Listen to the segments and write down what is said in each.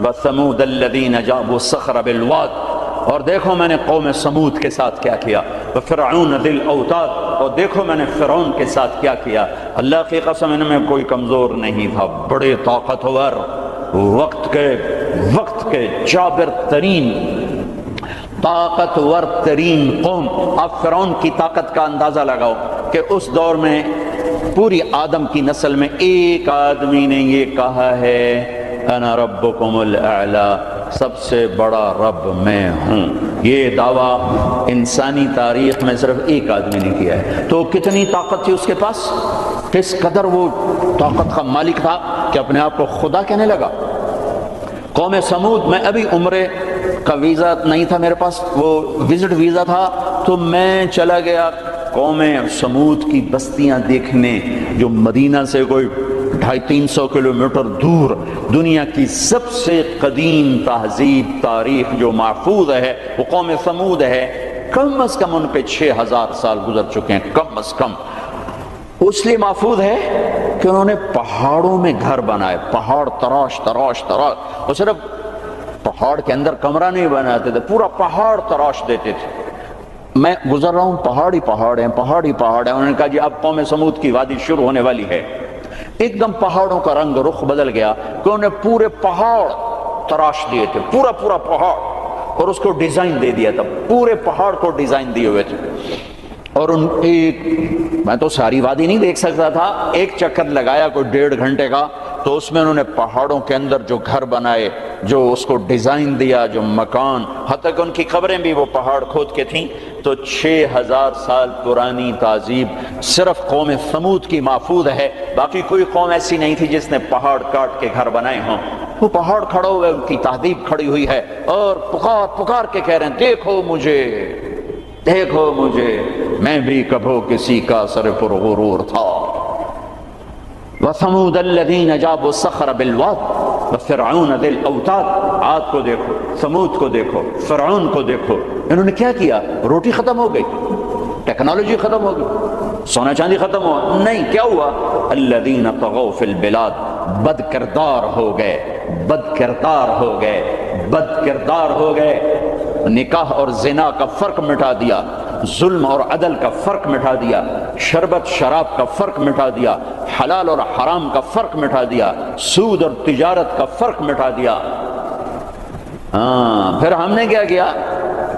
وَثَمُودَ الَّذِينَ جَابُوا الصَّخْرَ بِالْوَادِ، اور دیکھو میں نے قوم سمود کے ساتھ کیا کیا، وَفِرْعَوْنَ ذِي الْأَوْتَادِ، اور دیکھو میں نے فرعون کے ساتھ کیا کیا۔ اللہ کی قسم ان میں کوئی کمزور نہیں تھا، بڑے طاقتور، وقت کے جابر ترین، طاقتور ترین قوم۔ اب فرعون کی طاقت کا اندازہ لگاؤ کہ اس دور میں پوری آدم کی نسل میں ایک آدمی نے یہ کہا ہے انا ربکم الاعلی، سب سے بڑا رب میں ہوں۔ یہ دعویٰ انسانی تاریخ میں صرف ایک آدمی نے کیا ہے، تو کتنی طاقت تھی اس کے پاس، کس قدر وہ طاقت کا مالک تھا کہ اپنے آپ کو خدا کہنے لگا۔ قوم سمود، میں ابھی عمرے کا ویزا نہیں تھا میرے پاس، وہ وزٹ ویزا تھا، تو میں چلا گیا قوم سمود کی بستیاں دیکھنے، جو مدینہ سے کوئی 250-300 کلومیٹر دور دنیا کی سب سے قدیم تہذیب تاریخ جو محفوظ ہے وہ قوم سمود ہے۔ کم از کم ان پہ 6000 سال گزر چکے ہیں، کم از کم۔ اس لیے محفوظ ہے کہ انہوں نے پہاڑوں میں گھر بنائے، پہاڑ تراش تراش تراش، اور صرف پہاڑ کے اندر کمرہ نہیں بناتے تھے، پورا پہاڑ تراش دیتے تھے۔ میں گزر رہا ہوں، پہاڑی پہاڑ ہیں، پہاڑی پہاڑ ہیں۔ انہوں نے کہا جی اب قوم سمود کی وادی شروع ہونے والی ہے۔ ایک دم پہاڑوں کا رنگ رخ بدل گیا کہ انہوں نے پورے پہاڑ تراش دیے تھے، پورا پہاڑ، اور اس کو ڈیزائن دے دیا تھا، پورے پہاڑ کو ڈیزائن دیے ہوئے تھے۔ اور میں تو ساری وادی نہیں دیکھ سکتا تھا، ایک چکر لگایا کوئی 1.5 گھنٹے کا، تو اس میں انہوں نے پہاڑوں کے اندر جو گھر بنائے، جو اس کو ڈیزائن دیا، جو مکان، حتیٰ کہ ان کی قبریں بھی وہ پہاڑ کھود کے تھیں۔ تو 6000 سال پرانی تہذیب صرف قوم سمود کی محفوظ ہے، باقی کوئی قوم ایسی نہیں تھی جس نے پہاڑ کاٹ کے گھر بنائے ہوں۔ وہ پہاڑ کھڑے ہوئے، ان کی تہذیب کھڑی ہوئی ہے، اور پکار کے کہہ رہے ہیں دیکھو مجھے، دیکھو مجھے، میں بھی کبھو کسی کا سر پر غرور تھا۔ وَثَمُودَ الَّذِينَ جَابُوا الصَّخْرَ بِالْوَادِ وَفِرْعَوْنَ ذِي الْأَوْتَادِ۔ عاد کو دیکھو، سمود کو دیکھو، فرعون کو دیکھو، انہوں نے کیا کیا؟ روٹی ختم ہو گئی، ٹیکنالوجی ختم ہو گئی، سونا چاندی ختم ہوا؟ نہیں، کیا ہوا؟ الَّذِينَ طَغَوْا فِي الْبِلَادِ، بد کردار ہو گئے، بد کردار ہو گئے، بد کردار ہو گئے۔ نکاح اور زنا کا فرق مٹا دیا، ظلم اور عدل کا فرق مٹا دیا، شربت شراب کا فرق مٹا دیا، حلال اور حرام کا فرق مٹا دیا، سود اور تجارت کا فرق مٹا دیا۔ پھر ہم نے کیا کیا؟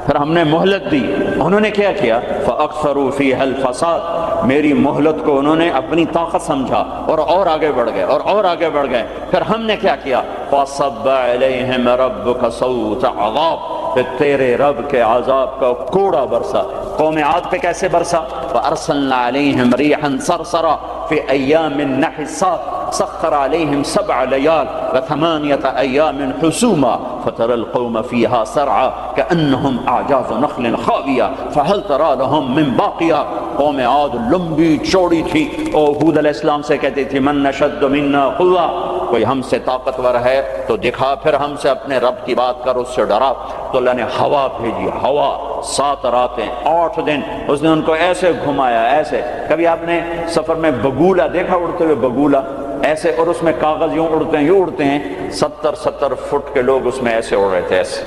پھر ہم نے مہلت دی۔ انہوں نے کیا کیا؟ فَأَكْثَرُوا فِيهَا الْفَسَادَ، میری مہلت کو انہوں نے اپنی طاقت سمجھا اور آگے بڑھ گئے، اور آگے بڑھ گئے۔ پھر ہم نے کیا کیا؟ فَصَبَّ عَلَيْهِمْ رَبُّكَ صَوْتَ عَذَابٍ، پھر تیرے رب کے عذاب کا کوڑا برسا۔ قوم عاد پہ کیسے برسا؟ فَأَرْسَلْنَا عَلَيْهِمْ رِيحًا صَرْصَرًا فِي أَيَّامٍ نَحِسَّاتٍ سَخَّرَ عَلَيْهِمْ 7 لَيَالٍ و8 أَيَّامٍ حُسُومًا فَتَرَى الْقَوْمَ فِيهَا سَرْعًا كَأَنَّهُمْ أَعْجَازُ نَخْلٍ خَاوِيَةٍ فَهَلْ تَرَى لَهُم مِّن بَاقِيَةٍ۔ قوم عاد لمبی چوڑی تھی، اور ہود علیہ السلام سے کہتی تھی من نشد منا قوة، کوئی ہم سے طاقتور ہے تو دکھا، پھر ہم سے اپنے رب کی بات کر، اس سے ڈرا۔ تو اللہ نے ہوا بھیجی، ہوا 7 راتیں 8 دن اس نے ان کو ایسے گھمایا، ایسے۔ کبھی آپ نے سفر میں بگولا دیکھا اڑتے ہوئے؟ بگولا ایسے، اور اس میں کاغذ یوں اڑتے ہیں، یوں اڑتے ہیں، 70 فٹ کے لوگ اس میں ایسے اڑ رہے تھے، ایسے،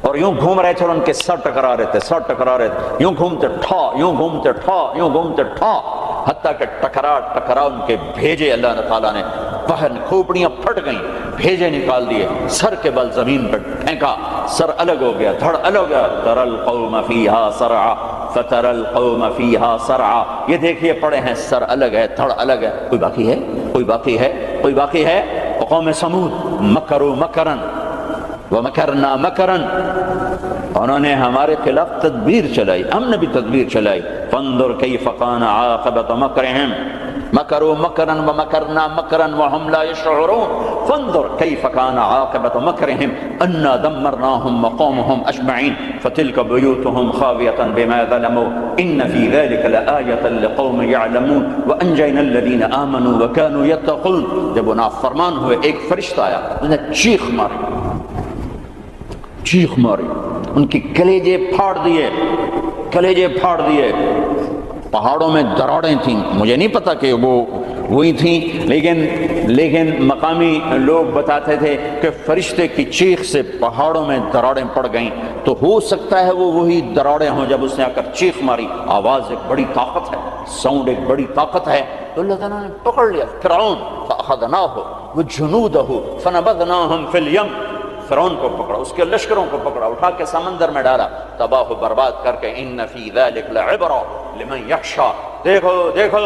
اور یوں گھوم رہے تھے، اور ان کے سر ٹکرا رہے تھے، یوں گھومتے ٹھا، یوں گھومتے ٹھا، یوں گھومتے ٹھا، حتیٰ کہ ٹکرا ان کے بھیجے اللہ تعالیٰ نے باہر، کھوپڑیاں پھٹ گئیں، بھیجے نکال دیے، سر کے بل زمین پر پھینکا، سر الگ ہو گیا، دھڑ الگ ہو گیا۔ تَرَى الْقَوْمَ فِيهَا سَرْعًا فَتَرَى الْقَوْمَ فِيهَا سَرْعًا، یہ دیکھیے پڑے ہیں، سر الگ ہے، دھڑ الگ ہے۔ کوئی باقی ہے؟ کوئی باقی ہے؟ کوئی باقی ہے؟ قوم سمود مکروا مکرا ومکرنا مکرا، انہوں نے ہمارے خلاف تدبیر چلائی، ہم نے بھی تدبیر چلائی۔ فانظر کیف کان عاقبۃ مکرہم، مکروا مکرا ومکرنا مکرا وهم لا يشعرون، فانظر کیف کان عاقبۃ مکرہم انا دمرناهم وقومهم اجمعین فتلک بیوتهم خاویۃ بما ظلموا ان فی ذلک لآیۃ لقوم یعلمون وانجینا الذین آمنوا وکانوا یتقون۔ جب وہ نافرمان ہوئے، ایک فرشتہ آیا، اس نے چیخ ماری، ان کی کلیجے پھاڑ دیے، پہاڑوں میں دراڑیں تھیں۔ مجھے نہیں پتا کہ وہ ہوئی تھیں، لیکن مقامی لوگ بتاتے تھے کہ فرشتے کی چیخ سے پہاڑوں میں دراڑیں پڑ گئیں، تو ہو سکتا ہے وہ وہی دراڑیں ہوں جب اس نے آ کر چیخ ماری۔ آواز ایک بڑی طاقت ہے، ساؤنڈ ایک بڑی طاقت ہے، تو اللہ تعالیٰ نے پکڑ لیا فرعون، فأخذناہ وجنودہ فنبذناہم فی الیم، فرعون کو پکڑا، اس کے لشکروں کو پکڑا، اٹھا کے سمندر میں ڈالا، تباہ و برباد کر کے۔ ان فی ذلک لعبرہ لمن یخشی، دیکھو دیکھو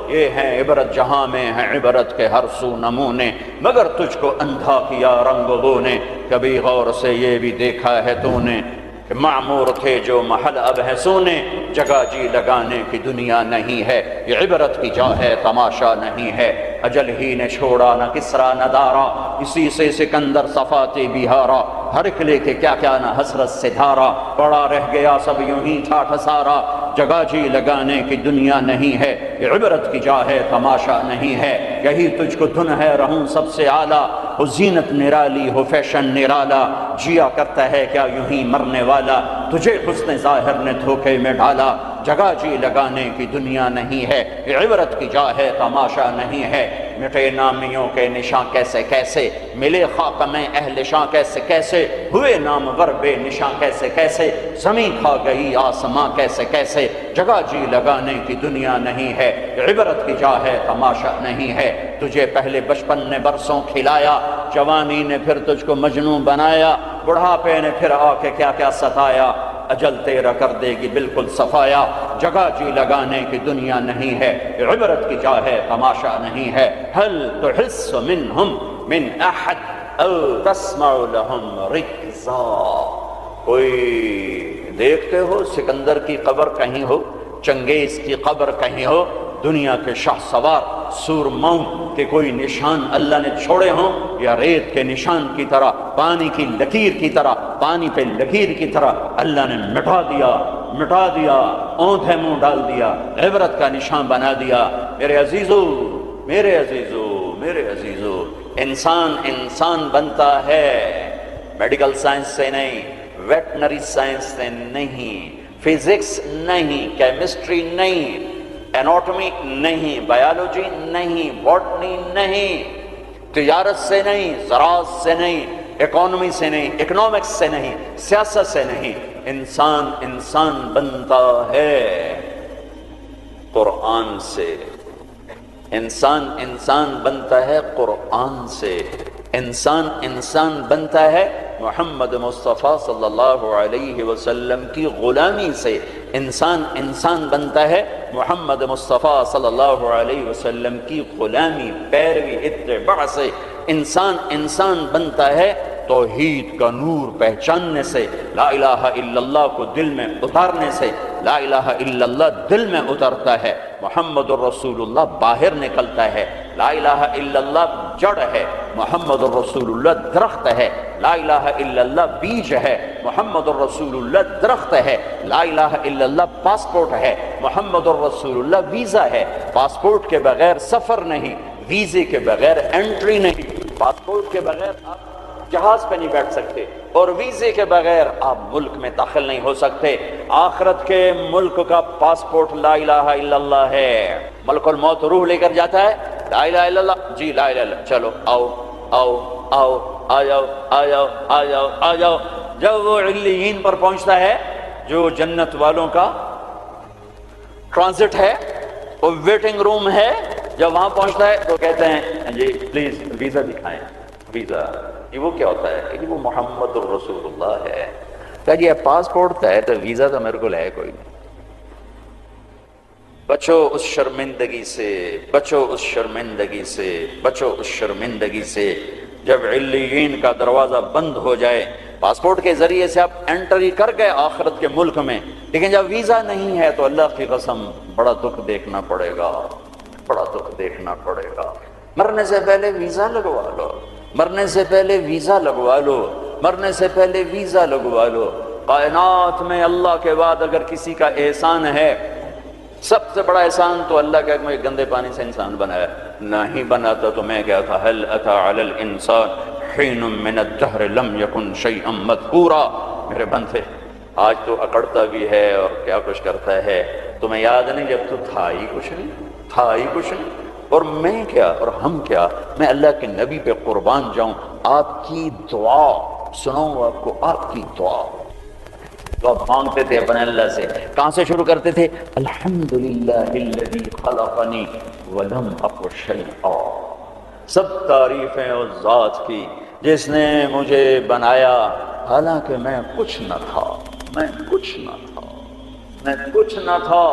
یہ ہے عبرت، جہاں میں ہے عبرت کے ہر سو نمونے، مگر تجھ کو اندھا کیا رنگ بو نے، کبھی غور سے یہ بھی دیکھا ہے تو نے کہ معمور تھے جو محل اب ہے سونے، جگہ جی لگانے کی دنیا نہیں ہے، یہ عبرت کی جا ہے تماشا نہیں ہے، اجل ہی نے چھوڑا نہ کسرا نہ دارا، اسی سے سکندر صفاتی بہارا، ہر ایک لے کے کیا کیا نہ حسرت سے دھارا، پڑا رہ گیا سب یوں ہی ٹھاٹھ سارا، جگہ جی لگانے کی دنیا نہیں ہے، یہ عبرت کی جا ہے تماشا نہیں ہے، یہی تجھ کو دھن ہے رہوں سب سے اعلیٰ، ہو زینت نرالی ہو فیشن نرالا، جیا کرتا ہے کیا یوں ہی مرنے والا، تجھے حسن ظاہر نے دھوکے میں ڈالا، جگہ جی لگانے کی دنیا نہیں ہے، یہ عبرت کی جا ہے تماشا نہیں ہے، مٹے نامیوں کے نشاں کیسے کیسے، ملے خاک میں اہل شاں کیسے کیسے، ہوئے نامور بے نشاں کیسے کیسے، زمین کھا گئی آسماں کیسے کیسے، جگہ جی لگانے کی دنیا نہیں ہے، یہ عبرت کی جا ہے تماشا نہیں ہے، تجھے پہلے بچپن نے برسوں کھلایا، جوانی نے پھر تجھ کو مجنوں بنایا، بڑھاپے نے پھر آ کے کیا کیا ستایا، اجل تیرا کر دے گی بالکل صفایا، جگہ جی لگانے کی دنیا نہیں ہے، عبرت کی جا ہے تماشا نہیں ہے، هل تحس منہم من احد او تسمع لهم رکزا، کوئی دیکھتے ہو سکندر کی قبر کہیں ہو، چنگیز کی قبر کہیں ہو، دنیا کے شاہ سوار سورماؤں کے کوئی نشان اللہ نے چھوڑے ہوں، یا ریت کے نشان کی طرح، پانی کی لکیر کی طرح، پانی پہ لکیر کی طرح اللہ نے مٹا دیا، اوندھے منہ ڈال دیا، عبرت کا نشان بنا دیا۔ میرے عزیزو، انسان بنتا ہے میڈیکل سائنس سے نہیں، ویٹنری سائنس سے نہیں، فزکس نہیں، کیمسٹری نہیں، اناٹومی نہیں، بایولوجی نہیں، باٹنی نہیں، تجارت سے نہیں، زراعت سے نہیں، اکانومی سے نہیں، اکنامکس سے نہیں، سیاست سے نہیں، انسان بنتا ہے قرآن سے، انسان بنتا ہے قرآن سے، انسان بنتا ہے محمد مصطفیٰ صلی اللہ علیہ وسلم کی غلامی سے، انسان بنتا ہے محمد مصطفیٰ صلی اللہ علیہ وسلم کی غلامی، پیروی، اتباع سے، انسان بنتا ہے توحید کا نور پہچاننے سے، لا الہ الا اللہ کو دل میں اتارنے سے، لا الہ الا اللہ دل میں اترتا ہے، محمد الرسول اللہ باہر نکلتا ہے، لا الہ الا اللہ جڑ ہے، محمد الرسول اللہ درخت ہے، لا الہ الا اللہ بیج ہے، محمد الرسول اللہ درخت ہے، لا الہ الا اللہ پاسپورٹ ہے، محمد الرسول اللہ ویزا ہے، پاسپورٹ کے بغیر سفر نہیں، ویزے کے بغیر انٹری نہیں، پاسپورٹ کے بغیر آپ جہاز پہ نہیں بیٹھ سکتے، اور ویزے کے بغیر آپ ملک میں داخل نہیں ہو سکتے۔ آخرت کے ملک کا پاسپورٹ لا الہ الا اللہ ہے، ملک الموت روح لے کر جاتا ہے، لا الہ الا اللہ، جی لا الہ الا اللہ، چلو آ جاؤ، جب وہ علیین پر پہنچتا ہے جو جنت والوں کا ٹرانزٹ ہے، وہ ویٹنگ روم ہے، جب وہاں پہنچتا ہے تو کہتے ہیں جی پلیز ویزا دکھائیں، ویزا، یہ وہ کیا ہوتا ہے کہ وہ محمد الرسول اللہ ہے، کہ جی پاسپورٹ ہے تو ویزا تو میرے کو ہے کوئی نہیں۔ بچو اس شرمندگی سے، بچو اس شرمندگی سے، بچو اس شرمندگی سے، جب علیین کا دروازہ بند ہو جائے، پاسپورٹ کے ذریعے سے آپ انٹری کر گئے آخرت کے ملک میں، لیکن جب ویزا نہیں ہے تو اللہ کی قسم بڑا دکھ دیکھنا پڑے گا، بڑا دکھ دیکھنا پڑے گا۔ مرنے سے پہلے ویزا لگوا لو، مرنے سے پہلے ویزا لگوا لو، مرنے سے پہلے ویزا لگوا لو۔ کائنات میں اللہ کے بعد اگر کسی کا احسان ہے، سب سے بڑا احسان تو اللہ کا مجھے گندے پانی سے انسان بنایا، نہیں بناتا تو میں کیا تھا، هل اتى على الانسان حين من الدهر لم يكن شيئا مذكورا۔ میرے بندے آج تو اکڑتا بھی ہے اور کیا کچھ کرتا ہے، تمہیں یاد نہیں جب تو تھا ہی کچھ نہیں، تھا ہی کچھ نہیں، اور میں کیا اور ہم کیا، میں اللہ کے نبی پہ قربان جاؤں، آپ کی دعا سناؤں آپ کو، آپ کی دعا تو آپ مانگتے تھے اپنے اللہ سے، کہاں سے شروع کرتے تھے؟ الحمدللہ الذی خلقنی ولم اک شیئا، سب تعریفیں اس ذات کی جس نے مجھے بنایا حالانکہ میں کچھ نہ تھا، میں کچھ نہ تھا، میں کچھ نہ تھا،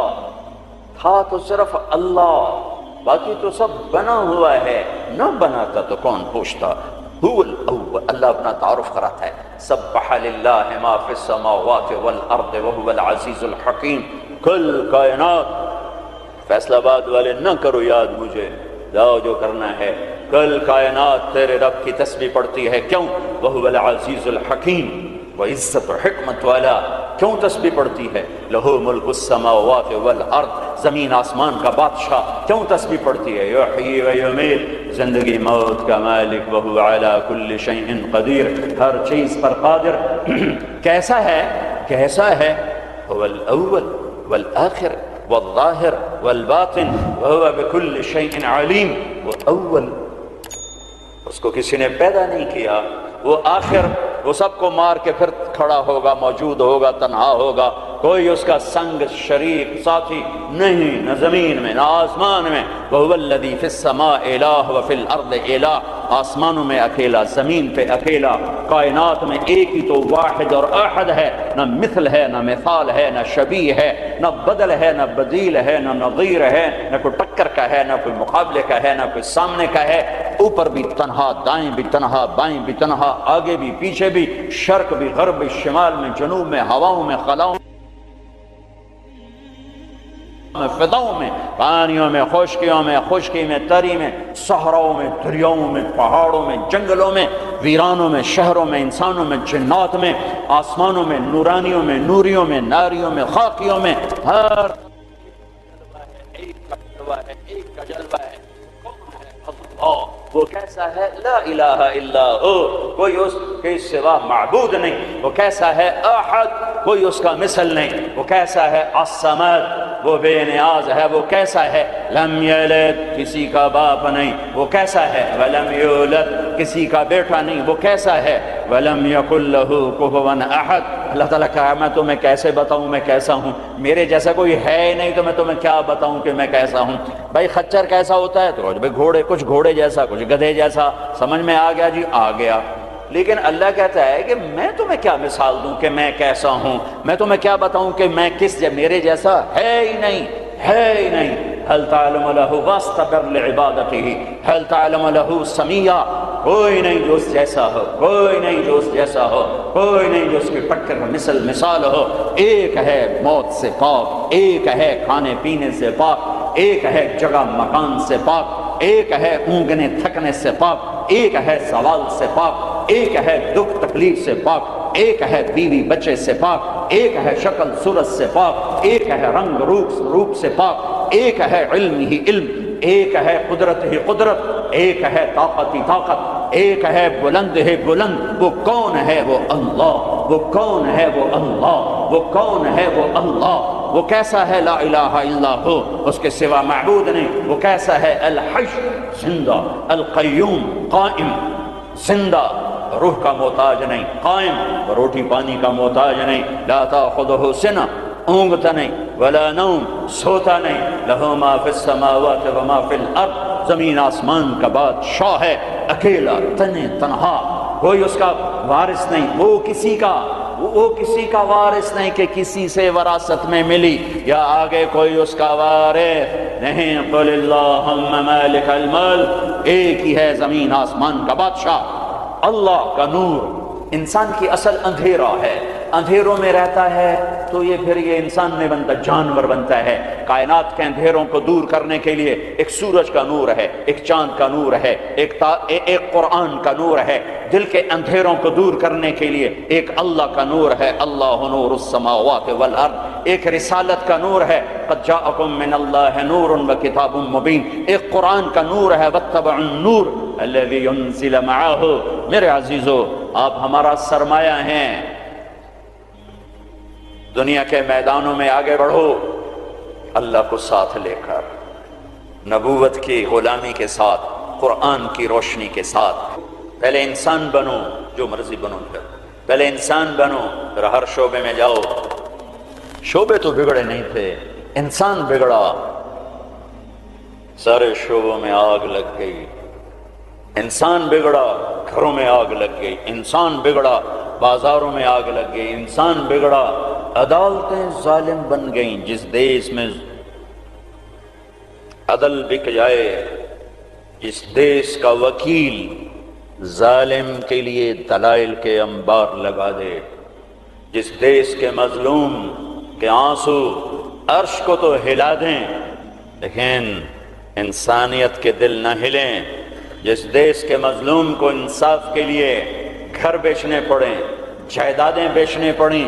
تھا تو صرف اللہ، باقی تو سب بنا ہوا ہے، نہ بناتا تو کون پوچھتا۔ هو الاول، اللہ اپنا تعارف کراتا ہے، سبح للہ ما فی السماوات والارض وهو العزیز الحکیم، کل کائنات، فیصلہ آباد والے نہ کرو یاد مجھے، جاؤ جو کرنا ہے، کل کائنات تیرے رب کی تسبیح پڑھتی ہے، کیوں؟ وهو العزیز الحکیم، وہ عزت و حکمت والا، کیوں تسبیح پڑھتی ہے؟ لہو ملک السماوات والارض، زمین آسمان کا بادشاہ، کیوں تسبیح پڑھتی ہے؟ یحیی و یمیت، زندگی موت کا مالک، وہو علی کل شیء قدیر، ہر چیز پر قادر۔ کیسا ہے؟ کیسا ہے؟ هو الاول والآخر والظاہر والباطن وهو بكل شیء علیم، وہ اول، اس کو کسی نے پیدا نہیں کیا، وہ آخر، وہ سب کو مار کے پھر کھڑا ہوگا، موجود ہوگا، تنہا ہوگا، کوئی اس کا سنگ شریک ساتھی نہیں، نہ زمین میں نہ آسمان میں۔ وَهُوَ الَّذِي فِي السَّمَاءِ إِلَٰهٌ وَفِي الْأَرْضِ إِلَٰهٌ، آسمانوں میں اکیلا، زمین پہ اکیلا، کائنات میں ایک ہی تو واحد اور احد ہے، نہ مثل ہے، نہ مثال ہے، نہ شبیہ ہے، نہ بدل ہے، نہ بدیل ہے، نہ نظیر ہے، نہ کوئی ٹکر کا ہے، نہ کوئی مقابلے کا ہے، نہ کوئی سامنے کا ہے، اوپر بھی تنہا، دائیں بھی تنہا، بائیں بھی تنہا، آگے بھی پیچھے بھی، شرق بھی غرب بھی، شمال میں جنوب میں، ہواؤں میں خلاؤں میں، فضاؤں میں، پانیوں میں، خشکیوں میں، خشکی میں، تری میں، صحراؤں میں، دریاؤں میں، پہاڑوں میں، جنگلوں میں، ویرانوں میں، شہروں میں، انسانوں میں، جنات میں، آسمانوں میں، نورانیوں میں، نوریوں میں، ناریوں میں، خاکیوں میں، ہر ایک کا جلوہ ہے، ایک کا جلوہ ہے، کون ہے؟ اللہ، وہ کیسا ہے؟ لا الہ الا ہو، کوئی اس کے سوا معبود نہیں، وہ کیسا ہے؟ احد، کوئی اس کا مثل نہیں، وہ کیسا ہے؟ الصمد، وہ بے نیاز ہے، وہ کیسا ہے؟ لم یلد، کسی کا باپ نہیں، وہ کیسا ہے؟ ولم یولد، کسی کا بیٹا نہیں، وہ کیسا ہے؟ ولم یکن لہ کفوا احد۔ اللہ تعالیٰ کہا میں تمہیں کیسے بتاؤں میں کیسا ہوں، میرے جیسا کوئی ہے ہی نہیں تو میں تمہیں کیا بتاؤں کہ میں کیسا ہوں۔ بھائی خچر کیسا ہوتا ہے؟ تو بھائی گھوڑے، کچھ گھوڑے جیسا، کچھ گدھے جیسا، سمجھ میں آ گیا جی؟ آ گیا۔ لیکن اللہ کہتا ہے کہ میں تمہیں کیا مثال دوں کہ میں کیسا ہوں، میں تمہیں کیا بتاؤں کہ میں کس میرے جیسا ہے ہی نہیں، ہے ہی نہیں۔ هل تعلم له واستبر لعبادته، هل تعلم له سميا، کوئی نہیں جو اس جیسا ہو، کوئی نہیں جو اس جیسا ہو، کوئی نہیں جو اس کی ٹکر مثال ہو۔ ایک ہے موت سے پاک، ایک ہے کھانے پینے سے پاک، ایک ہے جگہ مکان سے پاک، ایک ہے اونگنے تھکنے سے پاک، ایک ہے زوال سے پاک، ایک ہے دکھ تکلیف سے پاک، ایک ہے بیوی بچے سے پاک، ایک ہے شکل صورت سے پاک، ایک ہے رنگ روپ سے پاک، ایک ہے علم ہی علم، ایک ہے قدرت ہی قدرت، ایک ہے طاقت ہی طاقت، ایک ہے بلند ہی بلند۔ وہ کون ہے؟ وہ اللہ۔ وہ کون ہے؟ وہ اللہ۔ وہ کون ہے؟ وہ اللہ۔ وہ کیسا ہے؟ لا الہ الا ہو، اس کے سوا معبود نہیں۔ وہ کیسا ہے؟ الحی، زندہ، القیوم، قائم، زندہ، روح کا محتاج نہیں، قائم، روٹی پانی کا محتاج نہیں، لا تاخذہ سنہ، اونگتا نہیں، ولا نوم، سوتا نہیں، لہ ما فی السماوات و ما فی الارض، زمین آسمان کا بادشاہ ہے، اکیلا، تنہا، کوئی اس کا وارث نہیں، وہ کسی کا وارث نہیں کہ کسی سے وراثت میں ملی یا آگے کوئی اس کا وارث نہیں۔ قل اللہم مالک الملک، ایک ہی ہے زمین آسمان کا بادشاہ، اللہ کا نور۔ انسان کی اصل اندھیرا ہے، اندھیروں میں رہتا ہے تو یہ پھر یہ انسان میں بنتا، جانور بنتا ہے۔ کائنات کے اندھیروں کو دور کرنے کے لیے ایک سورج کا نور ہے، ایک چاند کا نور ہے، ایک قرآن کا نور ہے۔ دل کے اندھیروں کو دور کرنے کے لیے ایک اللہ کا نور ہے، اللہ نور السماوات والارض۔ ایک رسالت کا نور ہے، قد جاءکم من اللہ نور وکتاب مبین۔ ایک قرآن کا نور ہے، واتبعوا النور الذی انزل معہ۔ میرے عزیزو، آپ ہمارا سرمایہ ہیں، دنیا کے میدانوں میں آگے بڑھو اللہ کو ساتھ لے کر، نبوت کی غلامی کے ساتھ، قرآن کی روشنی کے ساتھ۔ پہلے انسان بنو، جو مرضی بنو، پہلے انسان بنو، پھر ہر شعبے میں جاؤ۔ شعبے تو بگڑے نہیں تھے، انسان بگڑا، سارے شعبوں میں آگ لگ گئی۔ انسان بگڑا، گھروں میں آگ لگ گئی، انسان بگڑا، بازاروں میں آگ لگ گئی، انسان بگڑا، عدالتیں ظالم بن گئیں۔ جس دیش میں عدل بک جائے، جس دیش کا وکیل ظالم کے لیے دلائل کے انبار لگا دے، جس دیش کے مظلوم کے آنسو عرش کو تو ہلا دیں لیکن انسانیت کے دل نہ ہلیں، جس دیش کے مظلوم کو انصاف کے لیے گھر بیچنے پڑیں، جائیدادیں بیچنے پڑیں،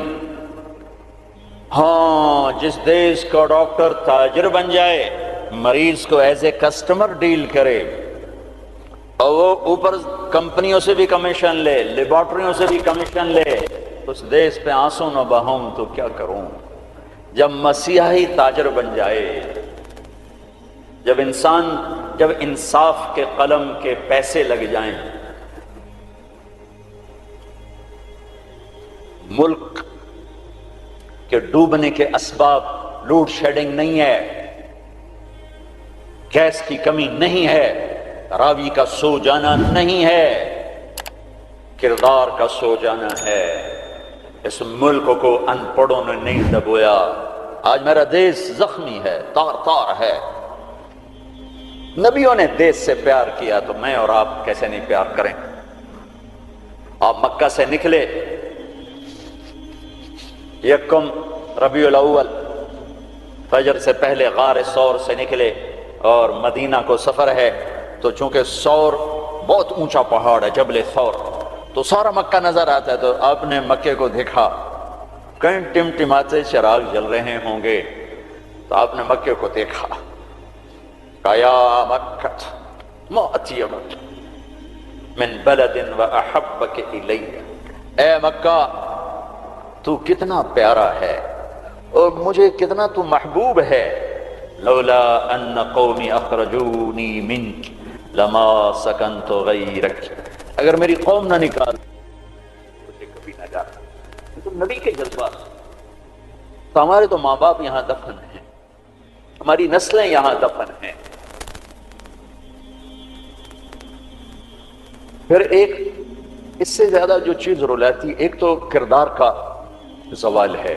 ہاں جس دیش کا ڈاکٹر تاجر بن جائے، مریض کو ایز اے کسٹمر ڈیل کرے اور وہ اوپر کمپنیوں سے بھی کمیشن لے، لیبارٹریوں سے بھی کمیشن لے، اس دیش پہ آنسو نہ بہاؤں تو کیا کروں؟ جب مسیحی تاجر بن جائے، جب انصاف کے قلم کے پیسے لگ جائیں، ملک کے ڈوبنے کے اسباب، لوڈ شیڈنگ نہیں ہے، گیس کی کمی نہیں ہے، راوی کا سو جانا نہیں ہے، کردار کا سو جانا ہے۔ اس ملک کو ان پڑھوں نے نہیں دبویا۔ آج میرا دیش زخمی ہے، تار تار ہے۔ نبیوں نے دیش سے پیار کیا تو میں اور آپ کیسے نہیں پیار کریں؟ آپ مکہ سے نکلے، یکم ربیع الاول فجر سے پہلے غار ثور سے نکلے اور مدینہ کو سفر ہے، تو چونکہ ثور بہت اونچا پہاڑ ہے، جبل ثور، تو سارا مکہ نظر آتا ہے۔ تو آپ نے مکے کو دیکھا، کہیں ٹمٹماتے چراغ جل رہے ہوں گے، تو آپ نے مکے کو دیکھا، کہا یا مکہ ما اطیبک من بلد واحبک الی، اے مکہ تو کتنا پیارا ہے اور مجھے کتنا تو محبوب ہے، لولا ان قومی اخرجونی منک لما سکنت غیرک، اگر میری قوم نہ نکال مجھے کبھی نہ جاتا۔ تو نبی کے جذبات، تو ہمارے تو ماں باپ یہاں دفن ہیں، ہماری نسلیں یہاں دفن ہیں۔ پھر ایک اس سے زیادہ جو چیز رلاتی، ایک تو کردار کا زوال ہے،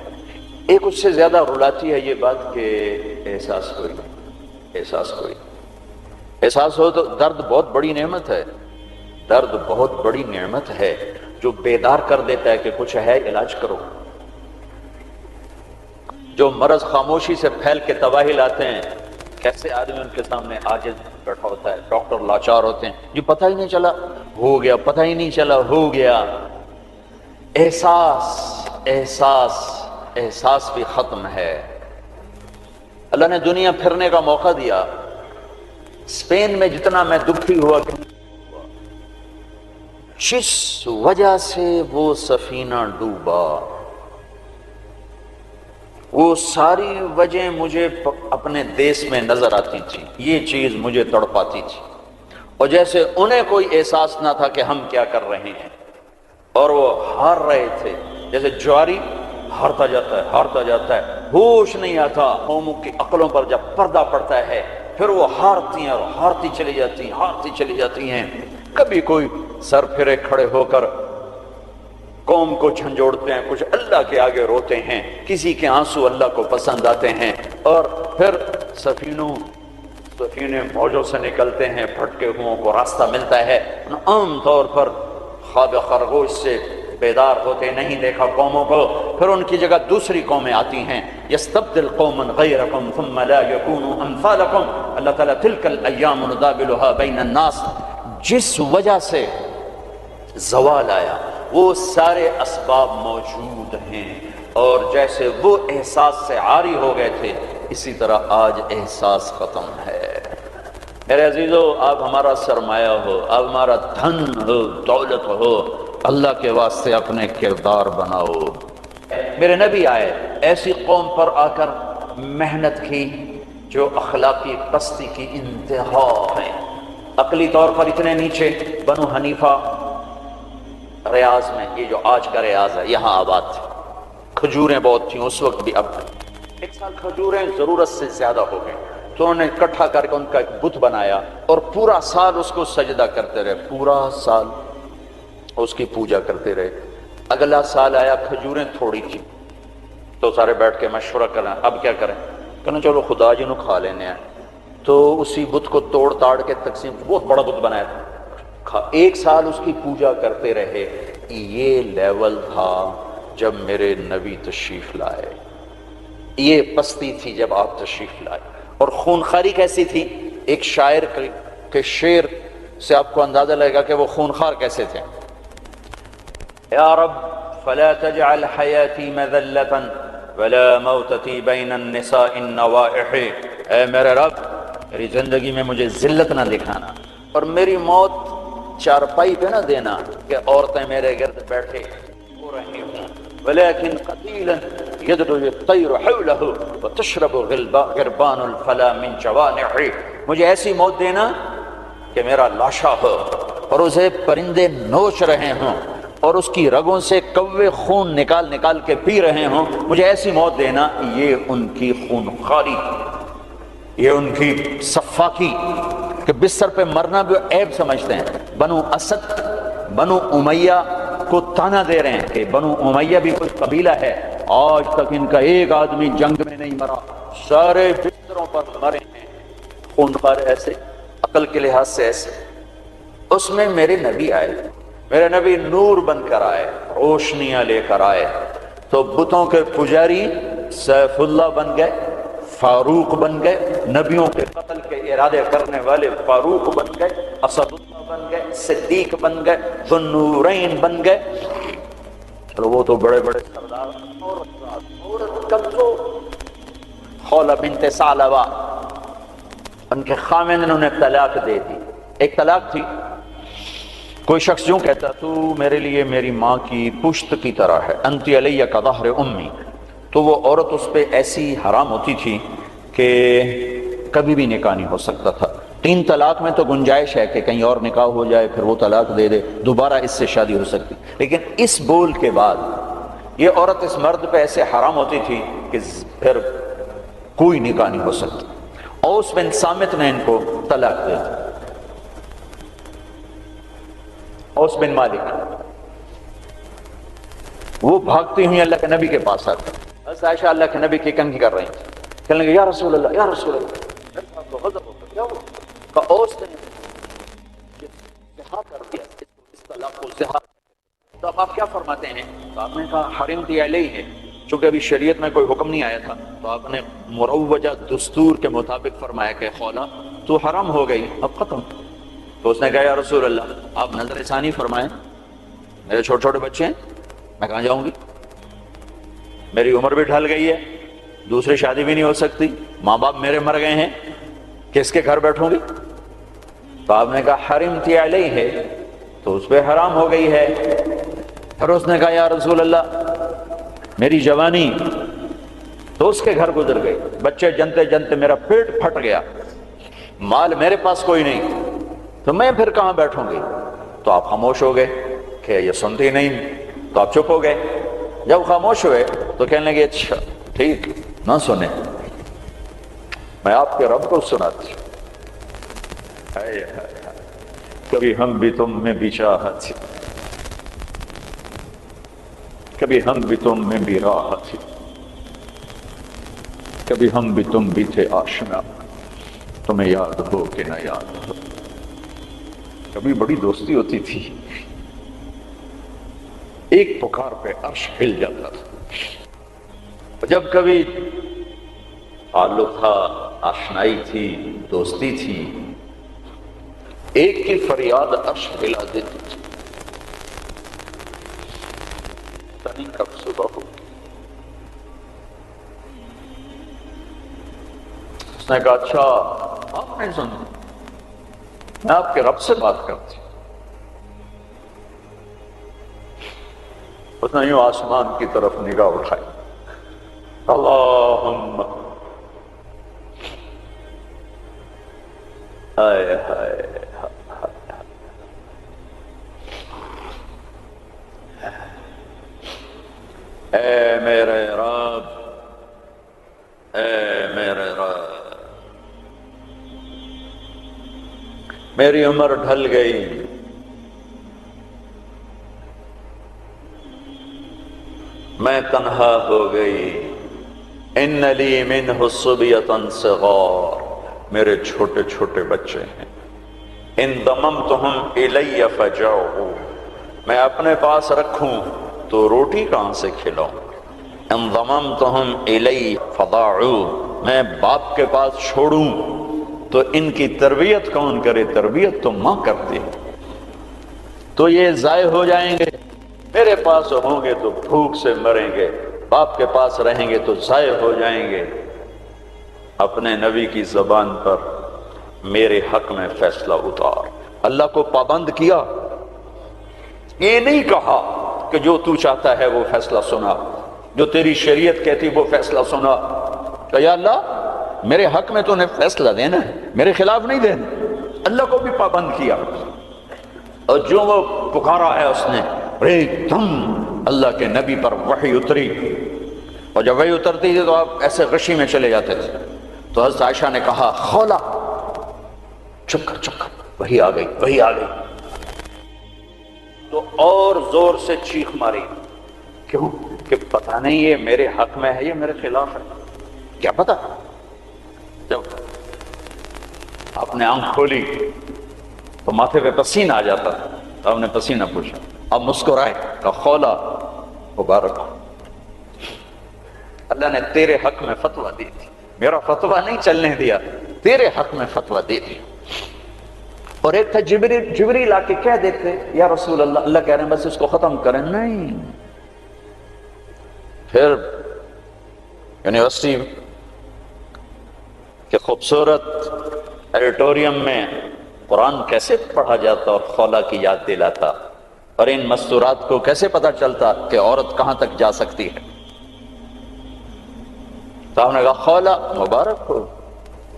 ایک اس سے زیادہ رلاتی ہے یہ بات کہ احساس ہو تو درد بہت بڑی نعمت ہے، درد بہت بڑی نعمت ہے جو بیدار کر دیتا ہے کہ کچھ ہے، علاج کرو۔ جو مرض خاموشی سے پھیل کے تباہی لاتے ہیں، کیسے آدمی ان کے سامنے عاجز بیٹھا ہوتا ہے، ڈاکٹر لاچار ہوتے ہیں، یہ پتہ ہی نہیں چلا ہو گیا، پتہ ہی نہیں چلا ہو گیا۔ احساس بھی ختم ہے۔ اللہ نے دنیا پھرنے کا موقع دیا، اسپین میں جتنا میں دکھی ہوا، جس وجہ سے وہ سفینہ ڈوبا، وہ ساری وجہ مجھے اپنے دیس میں نظر آتی تھی، یہ چیز مجھے تڑپاتی تھی، اور جیسے انہیں کوئی احساس نہ تھا کہ ہم کیا کر رہے ہیں، اور وہ ہار رہے تھے، جیسے جواری ہارتا جاتا ہے، ہوش نہیں آتا۔ قوموں کی عقلوں پر جب پردہ پڑتا ہے پھر وہ ہارتی ہیں اور ہارتی چلی جاتی ہیں۔ کبھی کوئی سر پھرے کھڑے ہو کر قوم کو جھنجھوڑتے ہیں، کچھ اللہ کے آگے روتے ہیں، کسی کے آنسو اللہ کو پسند آتے ہیں، اور پھر سفینے موجوں سے نکلتے ہیں، بھٹکے ہوں کو راستہ ملتا ہے۔ عام طور پر خواب خرگوش سے بیدار ہوتے نہیں دیکھا قوموں کو، پھر ان کی جگہ دوسری قومیں آتی ہیں، یستبدل قوما غیرکم ثم لا یکونوا امثالکم، اللہ تعالیٰ تلک الایام نداولها بین الناس۔ جس وجہ سے زوال آیا وہ سارے اسباب موجود ہیں، اور جیسے وہ احساس سے عاری ہو گئے تھے اسی طرح آج احساس ختم ہے۔ میرے عزیزو، آپ ہمارا سرمایہ ہو، آپ ہمارا دھن ہو، دولت ہو، اللہ کے واسطے اپنے کردار بناؤ۔ میرے نبی آئے، ایسی قوم پر آ کر محنت کی جو اخلاقی پستی کی انتہا ہے، عقلی طور پر اتنے نیچے۔ بنو حنیفہ ریاض میں، یہ جو آج کا ریاض ہے، یہاں آباد تھے، کھجوریں بہت تھیں اس وقت بھی، اب ایک سال کھجوریں ضرورت سے زیادہ ہو گئیں تو انہوں نے اکٹھا کر کے ان کا ایک بت بنایا اور پورا سال اس کو سجدہ کرتے رہے، پورا سال اس کی پوجا کرتے رہے۔ اگلا سال آیا، کھجوریں تھوڑی تھی تو سارے بیٹھ کے مشورہ کریں اب کیا کریں، کہنا چلو خدا جی نو کھا لینے ہیں، تو اسی بت کو توڑ تاڑ کے تقسیم، بہت بڑا بت بنایا تھا، ایک سال اس کی پوجا کرتے رہے۔ یہ لیول تھا جب میرے نبی تشریف لائے، یہ پستی تھی جب آپ تشریف لائے۔ اور خونخواری کیسی تھی، ایک شاعر کے شعر سے آپ کو اندازہ لگے گا کہ وہ خونخوار کیسے تھے۔ یا رب فلا تجعل حیاتی مذلة ولا موتتی بین النساء النوائح، اے میرے رب میری زندگی میں مجھے ذلت نہ دکھانا اور میری موت چارپائی پہ نہ دینا کہ عورتیں میرے گرد بیٹھے ہو رہی ہوں، ولیکن قتیلا یدعو الطیر حولہ وتشرب غربان الفلا من جوانح، مجھے ایسی موت دینا کہ میرا لاشا ہو اور اسے پرندے نوچ رہے ہوں اور اس کی رگوں سے کوے خون نکال نکال کے پی رہے ہوں، مجھے ایسی موت دینا۔ یہ ان کی خونخواری، یہ ان کی صفاقی کہ بستر پہ مرنا بھی عیب سمجھتے ہیں۔ بنو اسد، بنو امیہ کو تانا دے رہے ہیں کہ بنو امیہ بھی کوئی قبیلہ ہے، آج تک ان کا ایک آدمی جنگ میں نہیں مرا، سارے بستروں پر مرے ہیں۔ خونخوار ایسے، عقل کے لحاظ سے ایسے۔ اس میں میرے نبی آئے، میرے نبی نور بن کر آئے، روشنیاں لے کر آئے، تو بتوں کے پجاری سیف اللہ بن گئے، فاروق بن گئے، نبیوں کے قتل کے ارادے کرنے والے فاروق بن گئے، اسد اللہ بن گئے، صدیق بن گئے، ذو النورین بن گئے۔ چلو وہ تو بڑے بڑے سردار، عورت کمزور، خولہ بنت ثعلبہ، ان کے خامن نے انہیں طلاق دے دی۔ ایک طلاق تھی، کوئی شخص یوں کہتا تو میرے لیے میری ماں کی پشت کی طرح ہے، انتی علیہ کا ظہر امی، تو وہ عورت اس پہ ایسی حرام ہوتی تھی کہ کبھی بھی نکاح نہیں ہو سکتا تھا۔ 3 طلاق میں تو گنجائش ہے کہ کہیں اور نکاح ہو جائے پھر وہ طلاق دے دے، دوبارہ اس سے شادی ہو سکتی، لیکن اس بول کے بعد یہ عورت اس مرد پہ ایسے حرام ہوتی تھی کہ پھر کوئی نکاح نہیں ہو سکتا۔ اوس بن صامت نے ان کو طلاق دے دی، اوس بن مالک، وہ بھاگتی ہوئی اللہ کے نبی کے پاس آتے، بس عائشہ اللہ کے نبی کی کنگھی کر رہی تھی، کہنے لگے یا رسول اللہ یا رسول اللہ، تو غضب ہوتا کیا ہوا؟ کہا اوس نے زہا کر دیا، اس طلاق کو زہا۔ تو اب آپ کیا فرماتے ہیں؟ تو آپ نے کہا حرمتی علیہ ہے، چونکہ ابھی شریعت میں کوئی حکم نہیں آیا تھا، تو آپ نے مروجہ دستور کے مطابق فرمایا کہ خولہ تو حرام ہو گئی، اب ختم۔ تو اس نے کہا یا رسول اللہ آپ نظر ثانی فرمائیں، میرے چھوٹے چھوٹے بچے ہیں، میں کہاں جاؤں گی، میری عمر بھی ڈھل گئی ہے، دوسری شادی بھی نہیں ہو سکتی، ماں باپ میرے مر گئے ہیں، کس کے گھر بیٹھوں گی؟ تو آپ نے کہا حرمتی علیہ ہے، تو اس پہ حرام ہو گئی ہے۔ پھر اس نے کہا یا رسول اللہ میری جوانی، تو اس کے گھر گزر گئی، بچے جنتے جنتے میرا پیٹ پھٹ گیا، مال میرے پاس کوئی نہیں، تو میں پھر کہاں بیٹھوں گی؟ تو آپ خاموش ہو گئے کہ یہ سنتی نہیں، تو آپ چپ ہو گئے۔ جب خاموش ہوئے تو کہنے لگے اچھا ٹھیک نہ سنیں، میں آپ کے رب کو سناتی ہوں۔ کبھی ہم بھی تم میں بھی چاہت، کبھی ہم بھی تم میں بھی راحت، کبھی ہم بھی تم بھی تھے آشنا، تمہیں یاد ہو کہ نہ یاد ہو، کبھی بڑی دوستی ہوتی تھی، ایک پکار پہ عرش ہل جاتا تھا، جب کبھی تعلق تھا، آشنائی تھی، دوستی تھی، ایک کی فریاد عرش ہلا دیتی تھی۔ تنی کب صبح ہو، اس نے کہا اچھا آپ نہیں سنتے، میں آپ کے رب سے بات کرتی ہوں۔ اس نے یوں آسمان کی طرف نگاہ اٹھائی، اللہم ہائے ہائے، اے میرے رب، اے میرے رب، میری عمر ڈھل گئی، میں تنہا ہو گئی، ان لی منہ صبیۃ صغار، میرے چھوٹے چھوٹے بچے ہیں، ان ضممتہم الی فجعوا، میں اپنے پاس رکھوں تو روٹی کہاں سے کھلاؤں، ان ضممتہم الی فضاعوا، میں باپ کے پاس چھوڑوں تو ان کی تربیت کون کرے، تربیت تو ماں کرتی ہے، تو یہ ضائع ہو جائیں گے، میرے پاس ہوں گے تو بھوک سے مریں گے، باپ کے پاس رہیں گے تو ضائع ہو جائیں گے۔ اپنے نبی کی زبان پر میرے حق میں فیصلہ اتار، اللہ کو پابند کیا، یہ نہیں کہا کہ جو تو چاہتا ہے وہ فیصلہ سنا، جو تیری شریعت کہتی وہ فیصلہ سنا، کہ یا اللہ میرے حق میں تو نے فیصلہ دینا ہے، میرے خلاف نہیں دینا، اللہ کو بھی پابند کیا۔ اور جو وہ پکارا ہے اس نے، ایک دم اللہ کے نبی پر وحی اتری، اور جب وحی اترتی تھی تو آپ ایسے غشی میں چلے جاتے تھے، تو حضرت عائشہ نے کہا خولا چپ کر، وحی آ گئی، وحی آ گئی، تو اور زور سے چیخ ماری، کیوں کہ پتہ نہیں یہ میرے حق میں ہے یہ میرے خلاف ہے، کیا پتہ۔ جب آپ نے آنکھ کھولی تو ماتھے پہ پسینہ آ جاتا تھا، تو آپ نے پسینہ پوچھا، اب مسکرائے، کہا خولا مبارک ہو، اللہ نے تیرے حق میں فتویٰ دی تھی، میرا فتویٰ نہیں چلنے دیا، تیرے حق میں فتویٰ دی تھی۔ اور ایک تھا جبریل آ کے کہہ دیتے یا رسول اللہ، اللہ کہہ رہے ہیں بس اس کو ختم کریں، نہیں۔ پھر یونیورسٹی کے خوبصورت ایڈیٹوریم میں قرآن کیسے پڑھا جاتا اور خولا کی یاد دلاتا، اور ان مستورات کو کیسے پتا چلتا کہ عورت کہاں تک جا سکتی ہے۔ تو ہم نے کہا خولا مبارک ہو،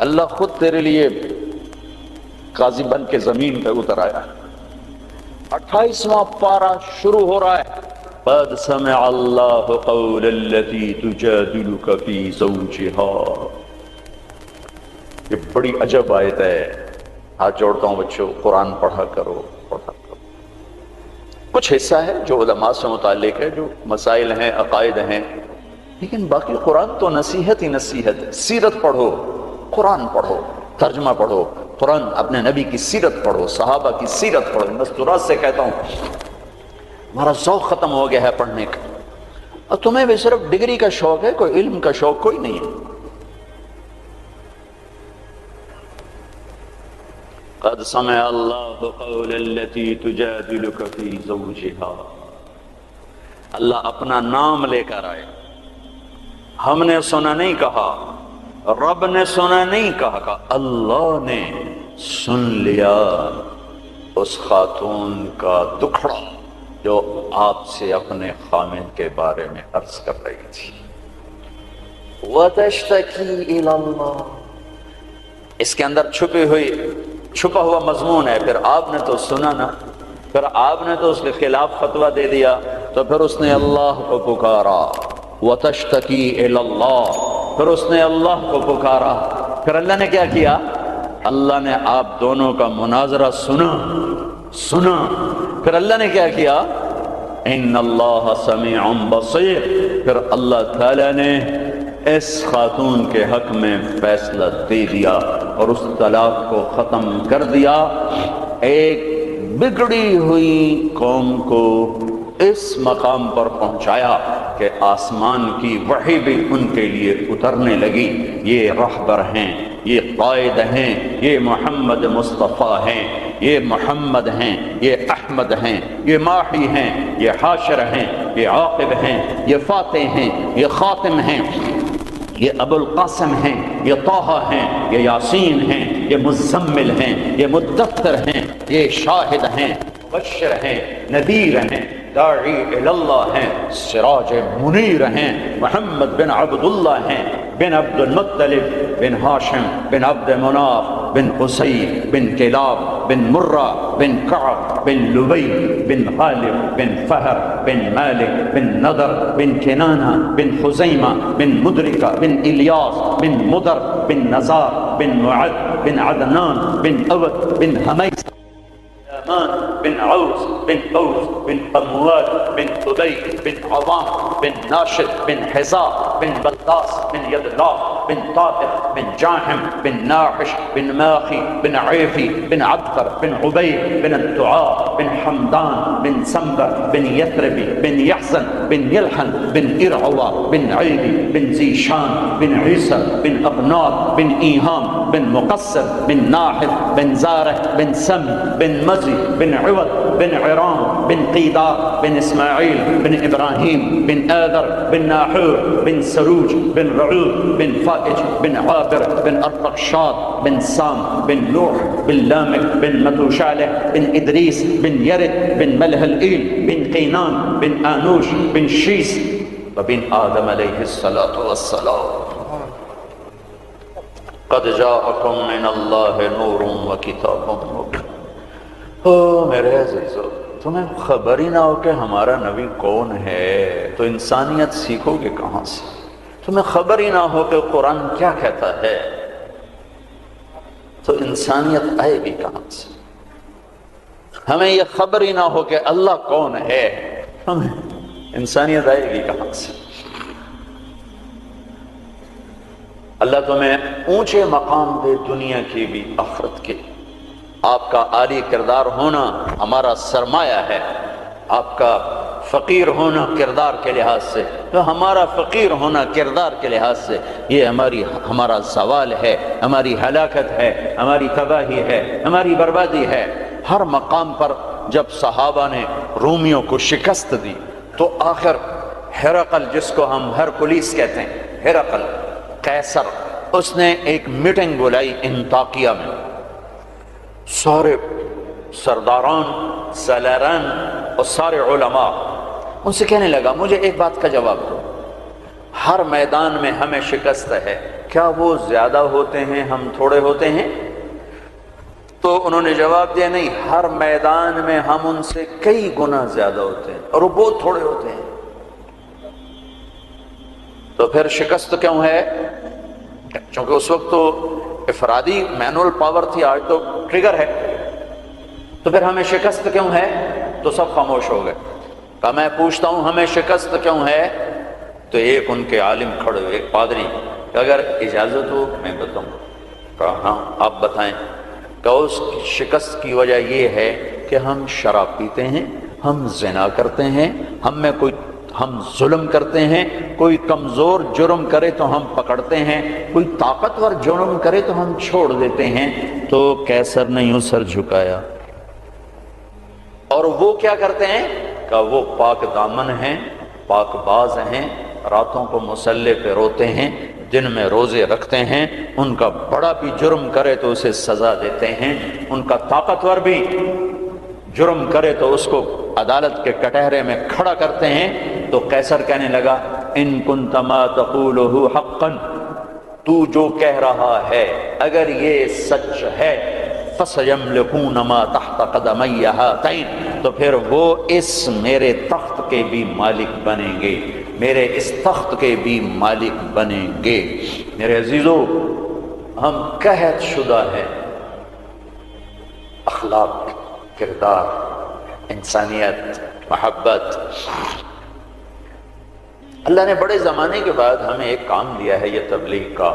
اللہ خود تیرے لیے قاضی بن کے زمین پہ اتر آیا۔ 28واں پارہ شروع ہو رہا ہے، قد سمع اللہ قول التی تجادلک فی زوجها، یہ بڑی عجب آیت ہے، ہاتھ جوڑتا ہوں بچوں، قرآن پڑھا کرو، پڑھا کرو۔ کچھ حصہ ہے جو علماء سے متعلق ہے، جو مسائل ہیں، عقائد ہیں، لیکن باقی قرآن تو نصیحت ہی نصیحت ہے۔ سیرت پڑھو، قرآن پڑھو، ترجمہ پڑھو، قرآن اپنے نبی کی سیرت پڑھو، صحابہ کی سیرت پڑھو۔ مستورات سے کہتا ہوں ہمارا ذوق ختم ہو گیا ہے پڑھنے کا، اور تمہیں بھی صرف ڈگری کا شوق ہے، کوئی علم کا شوق کوئی نہیں ہے۔ قد سمع اللہ قول التی تجادلک فی زوجها، اللہ اپنا نام لے کر آئے، ہم نے سنا نہیں کہا، رب نے سنا نہیں کہا، اللہ نے سن لیا اس خاتون کا دکھڑا جو آپ سے اپنے خامن کے بارے میں عرض کر رہی تھی۔ وَتَشْتَكِي إِلَى اللَّهِ، اس کے اندر چھپا ہوا مضمون ہے۔ پھر آپ نے تو سنا نا، پھر آپ نے تو اس کے خلاف فتویٰ دے دیا، تو پھر اس نے اللہ کو پکارا، وَتَشْتَكِي إِلَى اللَّهِ، پھر اس نے اللہ کو پکارا۔ پھر اللہ نے کیا کیا؟ اللہ نے آپ دونوں کا مناظرہ سنا۔ پھر اللہ نے کیا کیا؟ ان اللہ سمیع بصیر، پھر اللہ تعالیٰ نے اس خاتون کے حق میں فیصلہ دے دیا اور اس طلاق کو ختم کر دیا۔ ایک بگڑی ہوئی قوم کو اس مقام پر پہنچایا کہ آسمان کی وحی بھی ان کے لیے اترنے لگی۔ یہ رہبر ہیں، یہ قائد ہیں، یہ محمد مصطفیٰ ہیں، یہ محمد ہیں، یہ احمد ہیں، یہ ماحی ہیں، یہ حاشر ہیں، یہ عاقب ہیں، یہ فاتح ہیں، یہ خاتم ہیں، یہ ابو القاسم ہیں، یہ طٰہٰ ہیں، یہ یاسین ہیں، یہ مزمل ہیں، یہ مدثر ہیں، یہ شاہد ہیں، مبشر ہیں، نذیر ہیں، داعی اللہ ہیں، سراج منیر ہیں، محمد بن عبداللہ ہیں، بن عبد المطلب، بن ہاشم، بن عبد مناف، بن قصي بن كلاب بن مرة بن كعب بن لبي بن غالب بن فهر بن مالك بن نضر بن كنانة بن خزيمة بن مدركة بن إلياس بن مضر بن نزار بن معد بن عدنان بن أود بن هميس بن عوس بن أوس بن قموال بن أبي بن عظام بن ناشد بن حزاء بن بلقاس بن يد الله بن طائف بن جاحم بن ناحش بن ماخي بن عيفي بن عبقر بن عبيد بن الدعاء بن حمدان بن سنبر بن يثربي بن يحزن بن يلحن بن إرعوى بن عيدي بن زيشان بن عيسى بن أبنار بن إيهام بن مقصر بن ناحف بن زارع بن سم بن مزي بن عوض بن عرام بن قيدار بن إسماعيل بن إبراهيم بن آذر بن ناحور بن سروج بن رعود بن فائج بن عابر بن أرطقشاد بن سام بن نوح بن لامك بن متوشالح بن إدريس بن يرد بن ملهلئيل بن قينان بن آنوش بن شيس وبن آدم عليه الصلاة والسلام قد جاءكم من الله نور وكتاب مبين۔ میرے عزیزو، تمہیں خبر ہی نہ ہو کہ ہمارا نبی کون ہے تو انسانیت سیکھو گے کہاں سے؟ تمہیں خبر ہی نہ ہو کہ قرآن کیا کہتا ہے تو انسانیت آئے گی کہاں سے؟ ہمیں یہ خبر ہی نہ ہو کہ اللہ کون ہے، ہمیں انسانیت آئے گی کہاں سے؟ اللہ تمہیں اونچے مقام دے، دنیا کی بھی آخرت کی۔ آپ کا عالی کردار ہونا ہمارا سرمایہ ہے، آپ کا فقیر ہونا کردار کے لحاظ سے، تو ہمارا فقیر ہونا کردار کے لحاظ سے یہ ہمارا زوال ہے، ہماری ہلاکت ہے، ہماری تباہی ہے، ہماری بربادی ہے۔ ہر مقام پر جب صحابہ نے رومیوں کو شکست دی تو آخر ہرقل، جس کو ہم ہرکلیس کہتے ہیں، ہرقل قیصر، اس نے ایک میٹنگ بلائی انطاکیہ میں، سارے سرداران، سالاران اور سارے علماء، ان سے کہنے لگا مجھے ایک بات کا جواب دو، ہر میدان میں ہمیں شکست ہے، کیا وہ زیادہ ہوتے ہیں ہم تھوڑے ہوتے ہیں؟ تو انہوں نے جواب دیا نہیں، ہر میدان میں ہم ان سے کئی گنا زیادہ ہوتے ہیں اور وہ بہت تھوڑے ہوتے ہیں۔ تو پھر شکست کیوں ہے؟ چونکہ اس وقت تو افرادی مینول پاور تھی، آج تو ٹریگر ہے۔ تو پھر ہمیں شکست کیوں ہے؟ تو سب خاموش ہو گئے۔ کہا میں پوچھتا ہوں ہمیں شکست کیوں ہے؟ تو ایک ان کے عالم کھڑے ہوئے، ایک پادری، کہ اگر اجازت ہو میں بتاؤں۔ کہا ہاں آپ بتائیں۔ کہ اس شکست کی وجہ یہ ہے کہ ہم شراب پیتے ہیں، ہم زنا کرتے ہیں، ہم ظلم کرتے ہیں، کوئی کمزور جرم کرے تو ہم پکڑتے ہیں، کوئی طاقتور جرم کرے تو ہم چھوڑ دیتے ہیں۔ تو قیصر نے یوں سر جھکایا۔ اور وہ کیا کرتے ہیں؟ کہ وہ پاک دامن ہیں، پاک باز ہیں، راتوں کو مصلے پہ روتے ہیں، دن میں روزے رکھتے ہیں، ان کا بڑا بھی جرم کرے تو اسے سزا دیتے ہیں، ان کا طاقتور بھی جرم کرے تو اس کو عدالت کے کٹہرے میں کھڑا کرتے ہیں۔ تو قیصر کہنے لگا ان کنت ما تقوله حقا، تو جو کہہ رہا ہے اگر یہ سچ ہے، فَسَيَمْلِكُونَ مَا تَحْتَ قَدَمَيَّ هَاتَيْنِ، تو پھر وہ اس میرے تخت کے بھی مالک بنیں گے، میرے اس تخت کے بھی مالک بنیں گے۔ میرے عزیزو، ہم قحط شدہ ہیں، اخلاق، کردار، انسانیت، محبت۔ اللہ نے بڑے زمانے کے بعد ہمیں ایک کام دیا ہے یہ تبلیغ کا،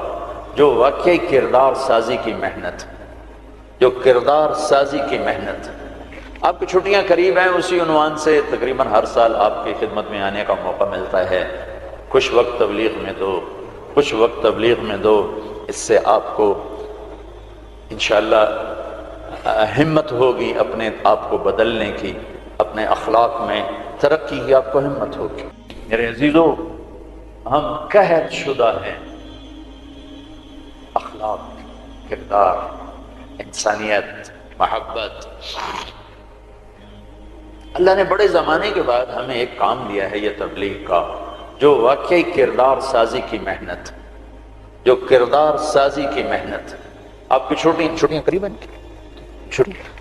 جو واقعی کردار سازی کی محنت، جو کردار سازی کی محنت۔ آپ کی چھٹیاں قریب ہیں، اسی عنوان سے تقریباً ہر سال آپ کی خدمت میں آنے کا موقع ملتا ہے۔ کچھ وقت تبلیغ میں دو، کچھ وقت تبلیغ میں دو، اس سے آپ کو انشاءاللہ ہمت ہوگی اپنے آپ کو بدلنے کی، اپنے اخلاق میں ترقی کی آپ کو ہمت ہوگی۔ میرے عزیزو، ہم قحط شدہ ہیں، اخلاق، کردار، انسانیت، محبت۔ اللہ نے بڑے زمانے کے بعد ہمیں ایک کام دیا ہے یہ تبلیغ کا، جو واقعی کردار سازی کی محنت، جو کردار سازی کی محنت۔ آپ کی چھٹیاں قریب ہیں،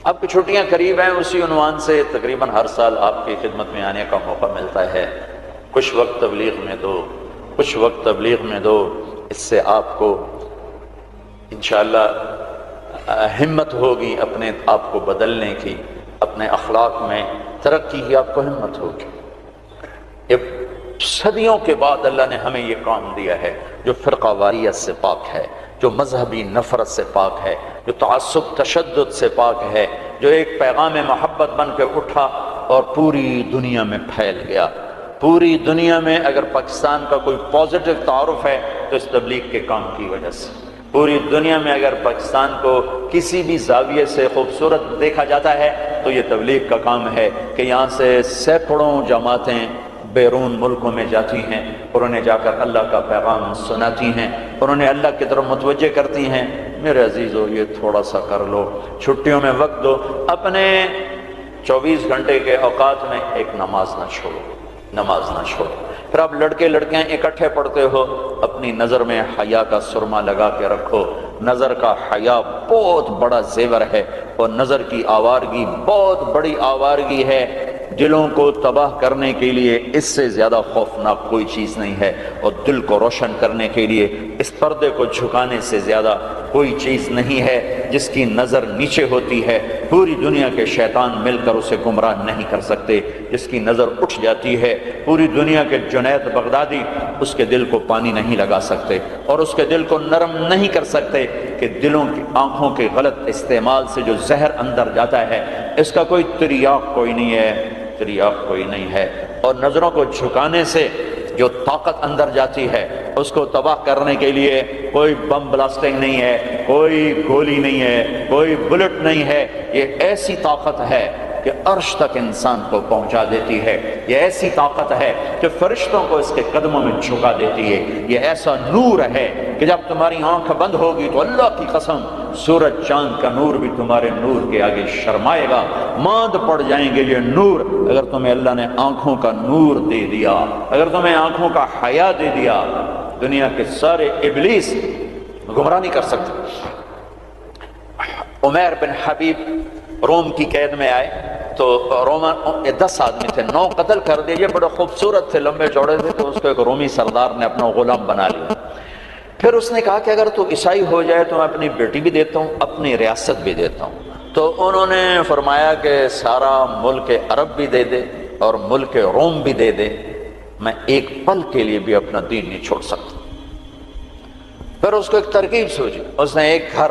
آپ کی چھٹیاں قریب ہیں، اسی عنوان سے تقریباً ہر سال آپ کی خدمت میں آنے کا موقع ملتا ہے۔ کچھ وقت تبلیغ میں دو، کچھ وقت تبلیغ میں دو، اس سے آپ کو انشاءاللہ ہمت ہوگی اپنے آپ کو بدلنے کی، اپنے اخلاق میں ترقی کی آپ کو ہمت ہوگی۔ یہ صدیوں کے بعد اللہ نے ہمیں یہ کام دیا ہے، جو فرقہ واریت سے پاک ہے، جو مذہبی نفرت سے پاک ہے، جو تعصب تشدد سے پاک ہے، جو ایک پیغام محبت بن کے اٹھا اور پوری دنیا میں پھیل گیا۔ پوری دنیا میں اگر پاکستان کا کوئی پازیٹو تعارف ہے تو اس تبلیغ کے کام کی وجہ سے۔ پوری دنیا میں اگر پاکستان کو کسی بھی زاویے سے خوبصورت دیکھا جاتا ہے تو یہ تبلیغ کا کام ہے کہ یہاں سے سینکڑوں جماعتیں بیرون ملکوں میں جاتی ہیں اور انہیں جا کر اللہ کا پیغام سناتی ہیں اور انہیں اللہ کی طرف متوجہ کرتی ہیں۔ میرے عزیزو، یہ تھوڑا سا کر لو، چھٹیوں میں وقت دو، اپنے 24 گھنٹے کے اوقات میں ایک نماز نہ چھوڑو، نماز نہ چھوڑو۔ پھر آپ لڑکے لڑکیاں اکٹھے پڑھتے ہو، اپنی نظر میں حیا کا سرما لگا کے رکھو۔ نظر کا حیا بہت بڑا زیور ہے اور نظر کی آوارگی بہت بڑی آوارگی ہے۔ دلوں کو تباہ کرنے کے لیے اس سے زیادہ خوفناک کوئی چیز نہیں ہے، اور دل کو روشن کرنے کے لیے اس پردے کو جھکانے سے زیادہ کوئی چیز نہیں ہے۔ جس کی نظر نیچے ہوتی ہے پوری دنیا کے شیطان مل کر اسے گمراہ نہیں کر سکتے۔ جس کی نظر اٹھ جاتی ہے پوری دنیا کے جنید بغدادی اس کے دل کو پانی نہیں لگا سکتے اور اس کے دل کو نرم نہیں کر سکتے کہ دلوں کی آنکھوں کے غلط استعمال سے جو زہر اندر جاتا ہے اس کا کوئی تریاق کوئی نہیں ہے، تریاق کوئی نہیں ہے۔ اور نظروں کو جھکانے سے جو طاقت اندر جاتی ہے اس کو تباہ کرنے کے لیے کوئی بم بلاسٹنگ نہیں ہے، کوئی گولی نہیں ہے، کوئی بلٹ نہیں ہے۔ یہ ایسی طاقت ہے کہ عرش تک انسان کو پہنچا دیتی ہے، یہ ایسی طاقت ہے کہ فرشتوں کو اس کے قدموں میں جھکا دیتی ہے۔ یہ ایسا نور ہے کہ جب تمہاری آنکھ بند ہوگی تو اللہ کی قسم سورج چاند کا نور بھی تمہارے نور کے آگے شرمائے گا، ماند پڑ جائیں گے یہ نور۔ اگر تمہیں اللہ نے آنکھوں کا نور دے دیا، اگر تمہیں آنکھوں کا حیا دے دیا، دنیا کے سارے ابلیس گمراہ نہیں کر سکتے۔ عمیر بن حبیب روم کی قید میں آئے تو رومن 10 آدمی تھے، 9 قتل کر دیے، بڑے خوبصورت تھے، لمبے چوڑے تھے، تو اس کو ایک رومی سردار نے اپنا غلام بنا لیا۔ پھر اس نے کہا کہ اگر تو عیسائی ہو جائے تو میں اپنی بیٹی بھی دیتا ہوں، اپنی ریاست بھی دیتا ہوں۔ تو انہوں نے فرمایا کہ سارا ملک عرب بھی دے دے اور ملک روم بھی دے دے، میں ایک پل کے لیے بھی اپنا دین نہیں چھوڑ سکتا۔ پھر اس کو ایک ترکیب سوچی، اس نے ایک گھر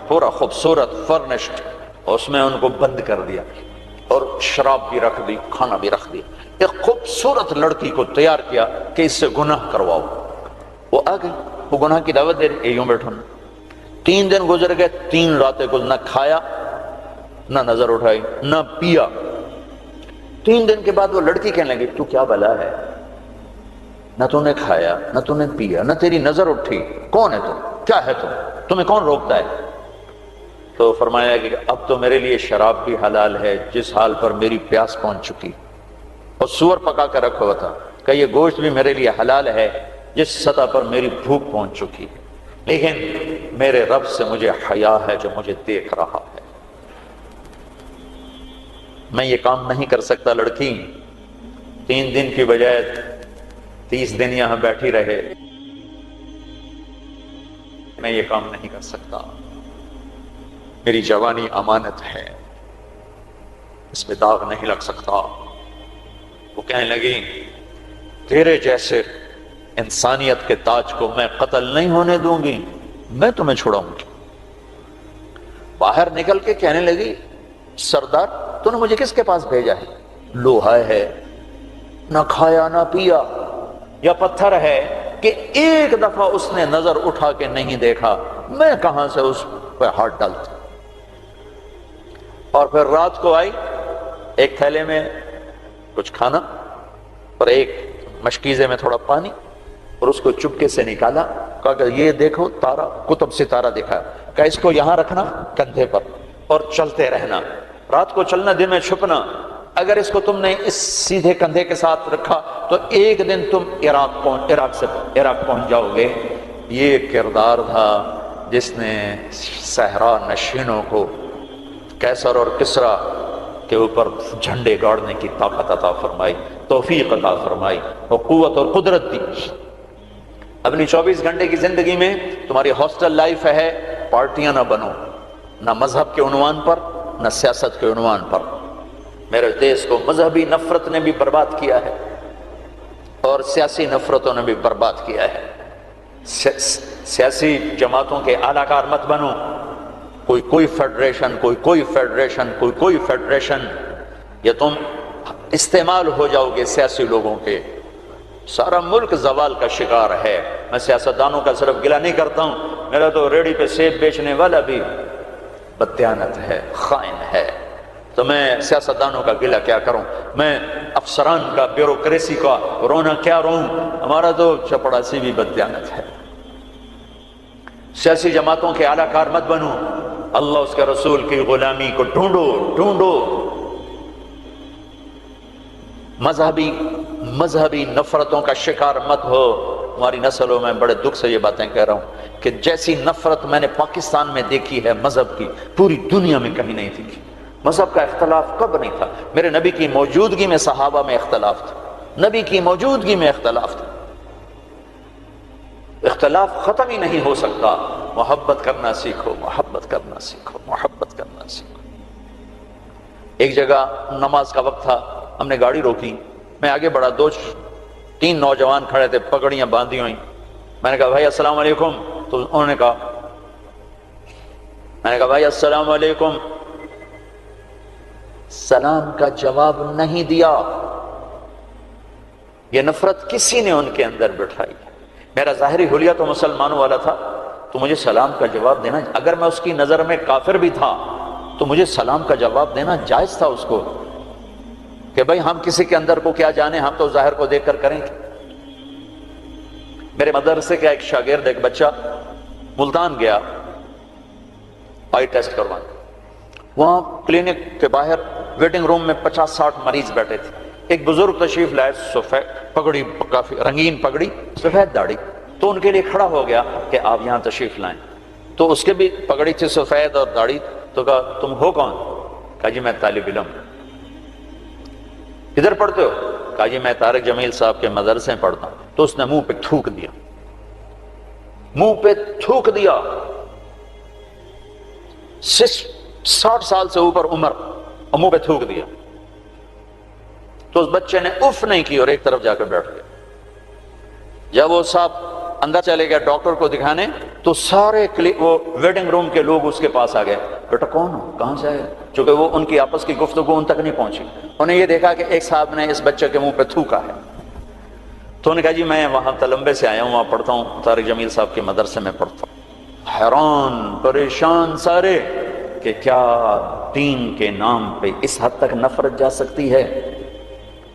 پورا خوبصورت فرنشڈ، اس میں ان کو بند کر دیا اور شراب بھی رکھ دی، کھانا بھی رکھ دیا۔ ایک خوبصورت لڑکی کو تیار کیا کہ اس سے گناہ کرواؤ۔ وہ آ گئی، وہ گناہ کی دعوت دے رہی، یوں بیٹھو نا۔ 3 دن گزر گئے، 3 راتیں کو نہ کھایا، نہ نظر اٹھائی، نہ پیا۔ 3 دن کے بعد وہ لڑکی کہنے لگی تو کیا بلا ہے، نہ تو نے کھایا نہ تو نے پیا نہ تیری نظر اٹھی، کون ہے تم، کیا ہے تم، تمہیں کون روکتا ہے؟ تو فرمایا کہ اب تو میرے لیے شراب بھی حلال ہے جس حال پر میری پیاس پہنچ چکی، اور سور پکا کر رکھا ہوا تھا کہ یہ گوشت بھی میرے لیے حلال ہے جس سطح پر میری بھوک پہنچ چکی ہے، لیکن میرے رب سے مجھے حیا ہے جو مجھے دیکھ رہا ہے، میں یہ کام نہیں کر سکتا۔ لڑکی 3 دن کی بجائے 30 دن یہاں بیٹھی رہے، میں یہ کام نہیں کر سکتا، میری جوانی امانت ہے، اس پہ داغ نہیں لگ سکتا۔ وہ کہنے لگی تیرے جیسے انسانیت کے تاج کو میں قتل نہیں ہونے دوں گی، میں تمہیں چھڑاؤں گی۔ باہر نکل کے کہنے لگی سردار تو نے مجھے کس کے پاس بھیجا ہے، لوہا ہے، نہ کھایا نہ پیا، یا پتھر ہے کہ ایک دفعہ اس نے نظر اٹھا کے نہیں دیکھا، میں کہاں سے اس پہ ہاتھ ڈالتا۔ اور پھر رات کو آئی، ایک تھیلے میں کچھ کھانا اور ایک مشکیزے میں تھوڑا پانی، اور اس کو چپکے سے نکالا، کہا کہ یہ دیکھو تارا، قطب ستارہ دکھا، کہ اس کو یہاں رکھنا کندھے پر اور چلتے رہنا، رات کو چلنا دن میں چھپنا، اگر اس کو تم نے اس سیدھے کندھے کے ساتھ رکھا تو ایک دن تم عراق پہنچ جاؤ گے۔ یہ کردار تھا جس نے صحرا نشینوں کو کیسر اور کسرا کے اوپر جھنڈے گاڑنے کی طاقت عطا فرمائی، توفیق عطا فرمائی اور قوت اور قدرت دی۔ اپنی 24 گھنٹے کی زندگی میں تمہاری ہاسٹل لائف ہے، پارٹیاں نہ بنو، نہ مذہب کے عنوان پر نہ سیاست کے عنوان پر۔ میرے دیش کو مذہبی نفرت نے بھی برباد کیا ہے اور سیاسی نفرتوں نے بھی برباد کیا ہے۔ سیاسی جماعتوں کے اعلی کار مت بنو، کوئی فیڈریشن، کوئی فیڈریشن، یا تم استعمال ہو جاؤ گے سیاسی لوگوں کے، سارا ملک زوال کا شکار ہے۔ میں سیاستدانوں کا صرف گلہ نہیں کرتا ہوں، میرا تو ریڑھی پہ سیب بیچنے والا بھی بددیانت ہے، خائن ہے، تو میں سیاستدانوں کا گلہ کیا کروں، میں افسران کا، بیوروکریسی کا رونا کیا روں، ہمارا تو چپڑاسی بھی بددیانت ہے۔ سیاسی جماعتوں کے اعلی کار مت بنو، اللہ اس کے رسول کی غلامی کو ڈھونڈو، مذہبی نفرتوں کا شکار مت ہو۔ ہماری نسلوں میں بڑے دکھ سے یہ باتیں کہہ رہا ہوں کہ جیسی نفرت میں نے پاکستان میں دیکھی ہے مذہب کی، پوری دنیا میں کہیں نہیں دیکھی۔ مذہب کا اختلاف کب نہیں تھا؟ میرے نبی کی موجودگی میں صحابہ میں اختلاف تھا، نبی کی موجودگی میں اختلاف تھا۔ اختلاف ختم ہی نہیں ہو سکتا۔ محبت کرنا سیکھو، محبت کرنا سیکھو، محبت کرنا سیکھو۔ ایک جگہ نماز کا وقت تھا، ہم نے گاڑی روکی، میں آگے بڑھا، 2-3 نوجوان کھڑے تھے، پگڑیاں باندھی ہوئی۔ میں نے کہا بھائی السلام علیکم، تو انہوں نے کہا، میں نے کہا بھائی السلام علیکم، سلام کا جواب نہیں دیا۔ یہ نفرت کسی نے ان کے اندر بٹھائی۔ میرا ظاہری حلیہ تو مسلمانوں والا تھا، تو مجھے سلام کا جواب دینا، اگر میں اس کی نظر میں کافر بھی تھا تو مجھے سلام کا جواب دینا جائز تھا اس کو، کہ بھئی ہم کسی کے اندر کو کیا جانے، ہم تو ظاہر کو دیکھ کر کریں گے۔ میرے مدرسے کا ایک شاگرد، ایک بچہ ملتان گیا آئی ٹیسٹ کروانے، وہاں کلینک کے باہر ویٹنگ روم میں 50-60 مریض بیٹھے تھے۔ ایک بزرگ تشریف لائے، سفید پگڑی، کافی رنگین پگڑی، سفید داڑھی، تو ان کے لیے کھڑا ہو گیا کہ آپ یہاں تشریف لائیں۔ تو اس کے بھی پگڑی تھی سفید اور داڑھی، تو کہا تم ہو کون؟ کہا جی میں طالب علم۔ کدھر پڑھتے ہو؟ کہا جی میں طارق جمیل صاحب کے مدرسے میں پڑھتا ہوں۔ تو اس نے منہ پہ تھوک دیا، منہ پہ تھوک دیا۔ 60 سال سے اوپر عمر، اور منہ پہ تھوک دیا۔ تو اس بچے نے اف نہیں کی اور ایک طرف جا کر بیٹھ گیا۔ جب وہ صاحب اندر چلے گئے ڈاکٹر کو دکھانے، تو سارے وہ ویٹنگ روم کے لوگ اس کے پاس آ گئے، بیٹا کون ہو، کہاں سے آئے؟ چونکہ وہ ان کی آپس کی گفتگو ان تک نہیں پہنچی، انہیں یہ دیکھا کہ ایک صاحب نے اس بچے کے منہ پہ تھوکا ہے۔ تو انہوں نے کہا جی میں وہاں تلمبے سے آیا ہوں، وہاں پڑھتا ہوں، طارق جمیل صاحب کے مدرسے میں پڑھتا ہوں۔ حیران پریشان سارے کہ کیا دین کے نام پہ اس حد تک نفرت جا سکتی ہے؟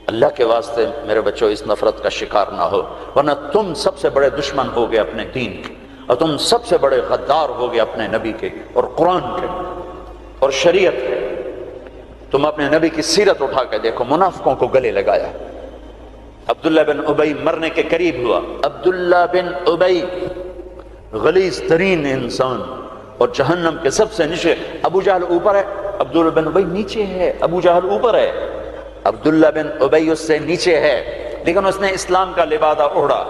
اللہ کے واسطے میرے بچوں اس نفرت کا شکار نہ ہو، ورنہ تم سب سے بڑے دشمن ہو گئے اپنے دین کے، اور تم سب سے بڑے غدار ہو گئے اپنے نبی کے اور قرآن کے اور شریعت کے۔ تم اپنے نبی کی سیرت اٹھا کے دیکھو، منافقوں کو گلے لگایا۔ عبداللہ بن ابی مرنے کے قریب ہوا۔ عبداللہ بن ابی غلیظ ترین انسان اور جہنم کے سب سے نیچے۔ ابو جہل اوپر ہے، عبداللہ بن ابی نیچے ہے۔ ابو جہل اوپر ہے، عبداللہ بن ابی اس سے نیچے ہے، لیکن اس نے اسلام کا لبادہ اوڑھا۔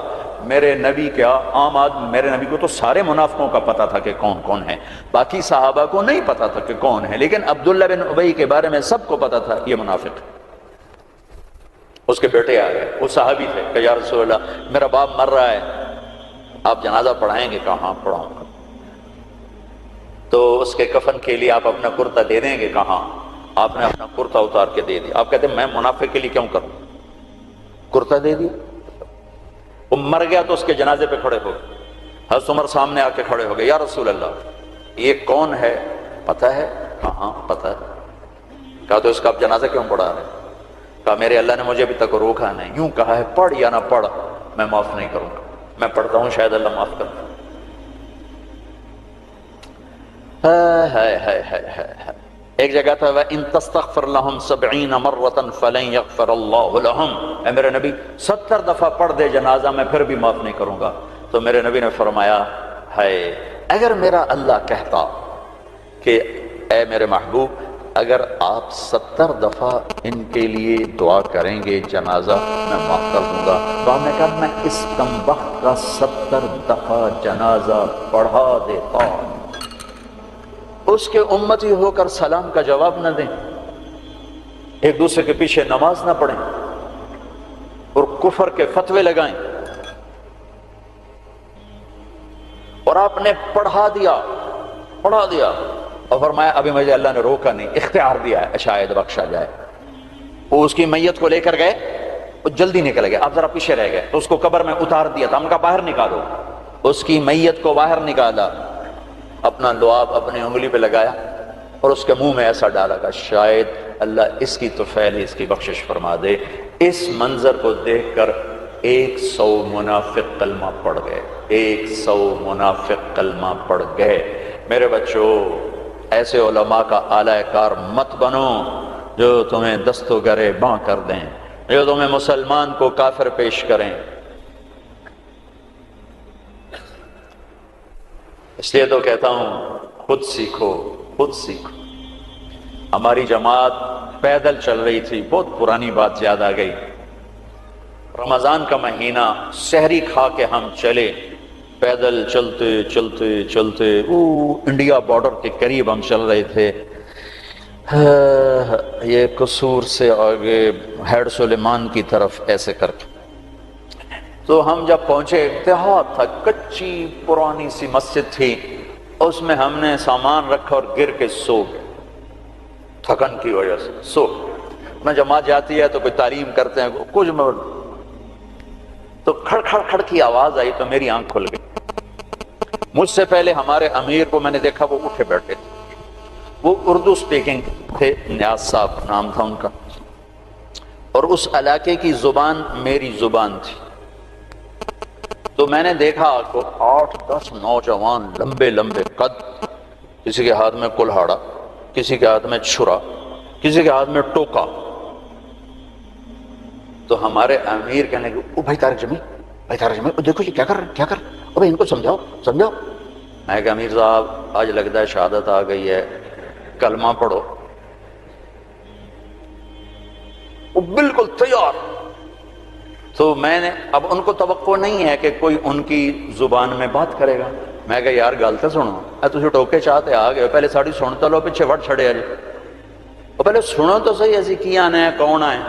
میرے نبی کا عام آدمی، میرے نبی کو تو سارے منافقوں کا پتہ تھا کہ کون کون ہے، باقی صحابہ کو نہیں پتہ تھا کہ کون ہے، لیکن عبداللہ بن ابی کے بارے میں سب کو پتہ تھا یہ منافق ہے۔ اس کے بیٹے آ گئے، وہ صحابی تھے، کہ یا رسول اللہ میرا باپ مر رہا ہے، آپ جنازہ پڑھائیں گے؟ کہاں پڑھاؤں گا؟ تو اس کے کفن کے لیے آپ اپنا کرتا دے دیں گے؟ کہاں؟ آپ نے اپنا کرتا اتار کے دے دیا۔ آپ کہتے ہیں میں منافق کے لیے کیوں کروں، کرتا دے دیا۔ وہ مر گیا تو اس کے جنازے پہ کھڑے ہو گئے، حضرت عمر سامنے آ کے کھڑے ہو گئے، یا رسول اللہ یہ کون ہے، پتہ ہے؟ کہاں پتہ ہے؟ کہا تو اس کا آپ جنازہ کیوں پڑھا رہے؟ کہا میرے اللہ نے مجھے ابھی تک روکا نہیں، یوں کہا ہے پڑھ یا نہ پڑھ میں معاف نہیں کروں گا، میں پڑھتا ہوں شاید اللہ معاف کر دے۔ ایک جگہ تھا وَإِن تَسْتَغْفِرْ لَهُمْ 70 مَرَّةً فَلَن يَغْفِرَ اللَّهُ لَهُمْ، اے میرے نبی 70 دفعہ پڑھ دے جنازہ میں پھر بھی معاف نہیں کروں گا۔ تو میرے نبی نے فرمایا ہے اگر میرا اللہ کہتا کہ اے میرے محبوب اگر آپ 70 دفعہ ان کے لیے دعا کریں گے جنازہ میں معاف کر دوں گا، تو آپ نے کہا میں اس کمبخت کا 70 دفعہ جنازہ پڑھا دیتا، اس کے امتی ہو کر سلام کا جواب نہ دیں، ایک دوسرے کے پیچھے نماز نہ پڑھیں اور کفر کے فتوے لگائیں، اور آپ نے پڑھا دیا اور فرمایا ابھی مجھے اللہ نے روکا نہیں، اختیار دیا ہے شاید بخشا جائے۔ وہ اس کی میت کو لے کر گئے، وہ جلدی نکل گئے، آپ ذرا پیچھے رہ گئے، تو اس کو قبر میں اتار دیا تھا، ہم کہا باہر نکالو، اس کی میت کو باہر نکالا، اپنا لعاب اپنی انگلی پہ لگایا اور اس کے منہ میں ایسا ڈالا کہ شاید اللہ اس کی طفیل اس کی بخشش فرما دے۔ اس منظر کو دیکھ کر 100 منافق کلمہ پڑھ گئے، 100 منافق کلمہ پڑھ گئے۔ میرے بچوں، ایسے علماء کا اعلی کار مت بنو جو تمہیں دست و گرے باں کر دیں، جو تمہیں مسلمان کو کافر پیش کریں۔ اس لیے تو کہتا ہوں خود سیکھو، خود سیکھو۔ ہماری جماعت پیدل چل رہی تھی، بہت پرانی بات یاد آ گئی، رمضان کا مہینہ، سحری کھا کے ہم چلے، پیدل چلتے چلتے چلتے انڈیا بارڈر کے قریب ہم چل رہے تھے، یہ قصور سے آگے ہیڈ سلیمان کی طرف ایسے کر کے، تو ہم جب پہنچے دیہات تھا، کچی پرانی سی مسجد تھی، اس میں ہم نے سامان رکھا اور گر کے سو گئے، تھکن کی وجہ سے سو نہ۔ جماعت جاتی ہے تو کوئی تعلیم کرتے ہیں کچھ، تو کھڑ کھڑ کھڑ کی آواز آئی تو میری آنکھ کھل گئی۔ مجھ سے پہلے ہمارے امیر کو میں نے دیکھا، وہ اٹھے بیٹھے تھے، وہ اردو سپیکنگ تھے، نیاز صاحب نام تھا ان کا، اور اس علاقے کی زبان میری زبان تھی۔ تو میں نے دیکھا کہ 8-10 نوجوان لمبے لمبے قد، کسی کے ہاتھ میں کلہاڑا، کسی کے ہاتھ میں چھرا، کسی کے ہاتھ میں ٹوکا۔ تو ہمارے امیر کہنے لگے او بھائی طارق جمیل، دیکھو یہ کیا کر رہے ہیں، ابھی ان کو سمجھاؤ۔ میں کہا امیر صاحب آج لگتا ہے شہادت آ گئی ہے، کلمہ پڑھو۔ وہ بالکل تیار۔ تو میں نے اب ان کو توقع نہیں ہے کہ کوئی ان کی زبان میں بات کرے گا، میں کہا یار گل تو سنو، تسی ٹوکے چاہتے آ گئے، پہلے ساڑی سن تو لو، پیچھے وڑ چھڑے جی، اور پہلے سنو تو صحیح ایسی کی آنا ہے، کون آئے۔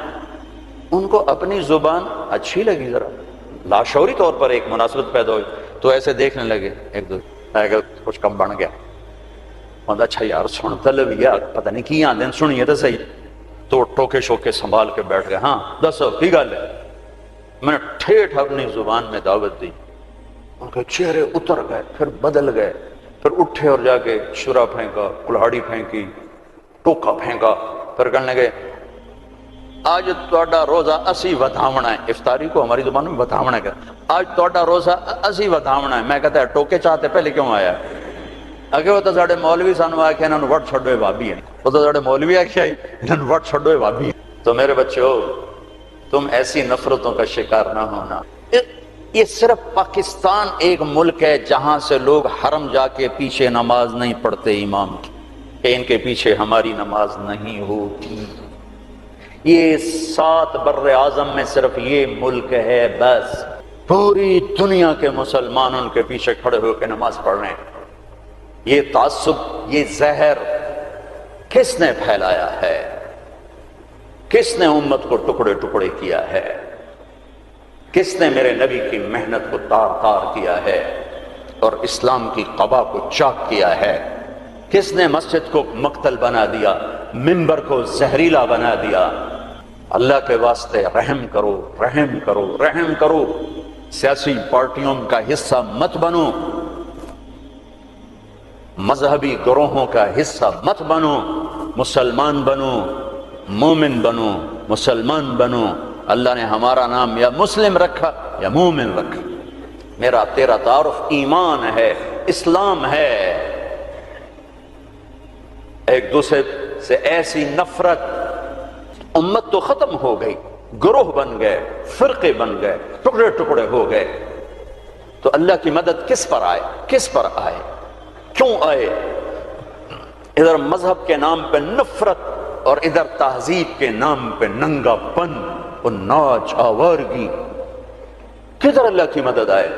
ان کو اپنی زبان اچھی لگی، ذرا لاشعوری طور پر ایک مناسبت پیدا ہوئی، تو ایسے دیکھنے لگے ایک دو، میں کہا کچھ کم بن گیا، اچھا یار سنتا لگیا، پتہ نہیں کی آندے سنیے تو صحیح۔ تو ٹوکے شوکے سنبھال کے بیٹھ گئے، ہاں دسو کی گل ہے۔ میں نے ٹھیٹھ اپنی زبان میں دعوت دی، ان کے چہرے اتر گئے، پھر بدل گئے، پھر اٹھے اور جا کے شرا پھینکا، کلہاڑی پھینکی، ٹوکا پھینکا، پھر کہنے لگے آج تہاڈا روزہ اسی ودھاونا ہے۔ افطاری کو ہماری زبان میں ودھاونا ہے، آج تہاڈا روزہ اسی ودھاونا ہے۔ میں کہتا ہے ٹوکے چاہتے پہلے کیوں آیا؟ اگے وہ تو ساڈے مولوی سانو آ کے انہاں نوں وٹ چھڈو بھابی ہیں، وہ تو ساڈے مولوی آ کے انہاں نوں وٹ چھڈو بھابی ہیں۔ تو میرے بچوں، تم ایسی نفرتوں کا شکار نہ ہونا۔ یہ صرف پاکستان ایک ملک ہے جہاں سے لوگ حرم جا کے پیچھے نماز نہیں پڑھتے امام کی، کہ ان کے پیچھے ہماری نماز نہیں ہوتی۔ یہ 7 بر اعظم میں صرف یہ ملک ہے، بس پوری دنیا کے مسلمان ان کے پیچھے کھڑے ہو کے نماز پڑھ رہے ہیں۔ یہ تعصب، یہ زہر کس نے پھیلایا ہے؟ کس نے امت کو ٹکڑے ٹکڑے کیا ہے؟ کس نے میرے نبی کی محنت کو تار تار کیا ہے اور اسلام کی قبا کو چاک کیا ہے؟ کس نے مسجد کو مقتل بنا دیا، منبر کو زہریلا بنا دیا؟ اللہ کے واسطے رحم کرو، رحم کرو، رحم کرو۔ سیاسی پارٹیوں کا حصہ مت بنو، مذہبی گروہوں کا حصہ مت بنو، مسلمان بنو، مومن بنو، مسلمان بنو۔ اللہ نے ہمارا نام یا مسلم رکھا یا مومن رکھا۔ میرا تیرا تعارف ایمان ہے، اسلام ہے۔ ایک دوسرے سے ایسی نفرت، امت تو ختم ہو گئی، گروہ بن گئے، فرقے بن گئے، ٹکڑے ٹکڑے ہو گئے۔ تو اللہ کی مدد کس پر آئے؟ کس پر آئے؟ کیوں آئے؟ ادھر مذہب کے نام پہ نفرت اور ادھر تہذیب کے نام پہ ننگا پن اور ناچ آوارگی، کدھر اللہ کی مدد آئے؟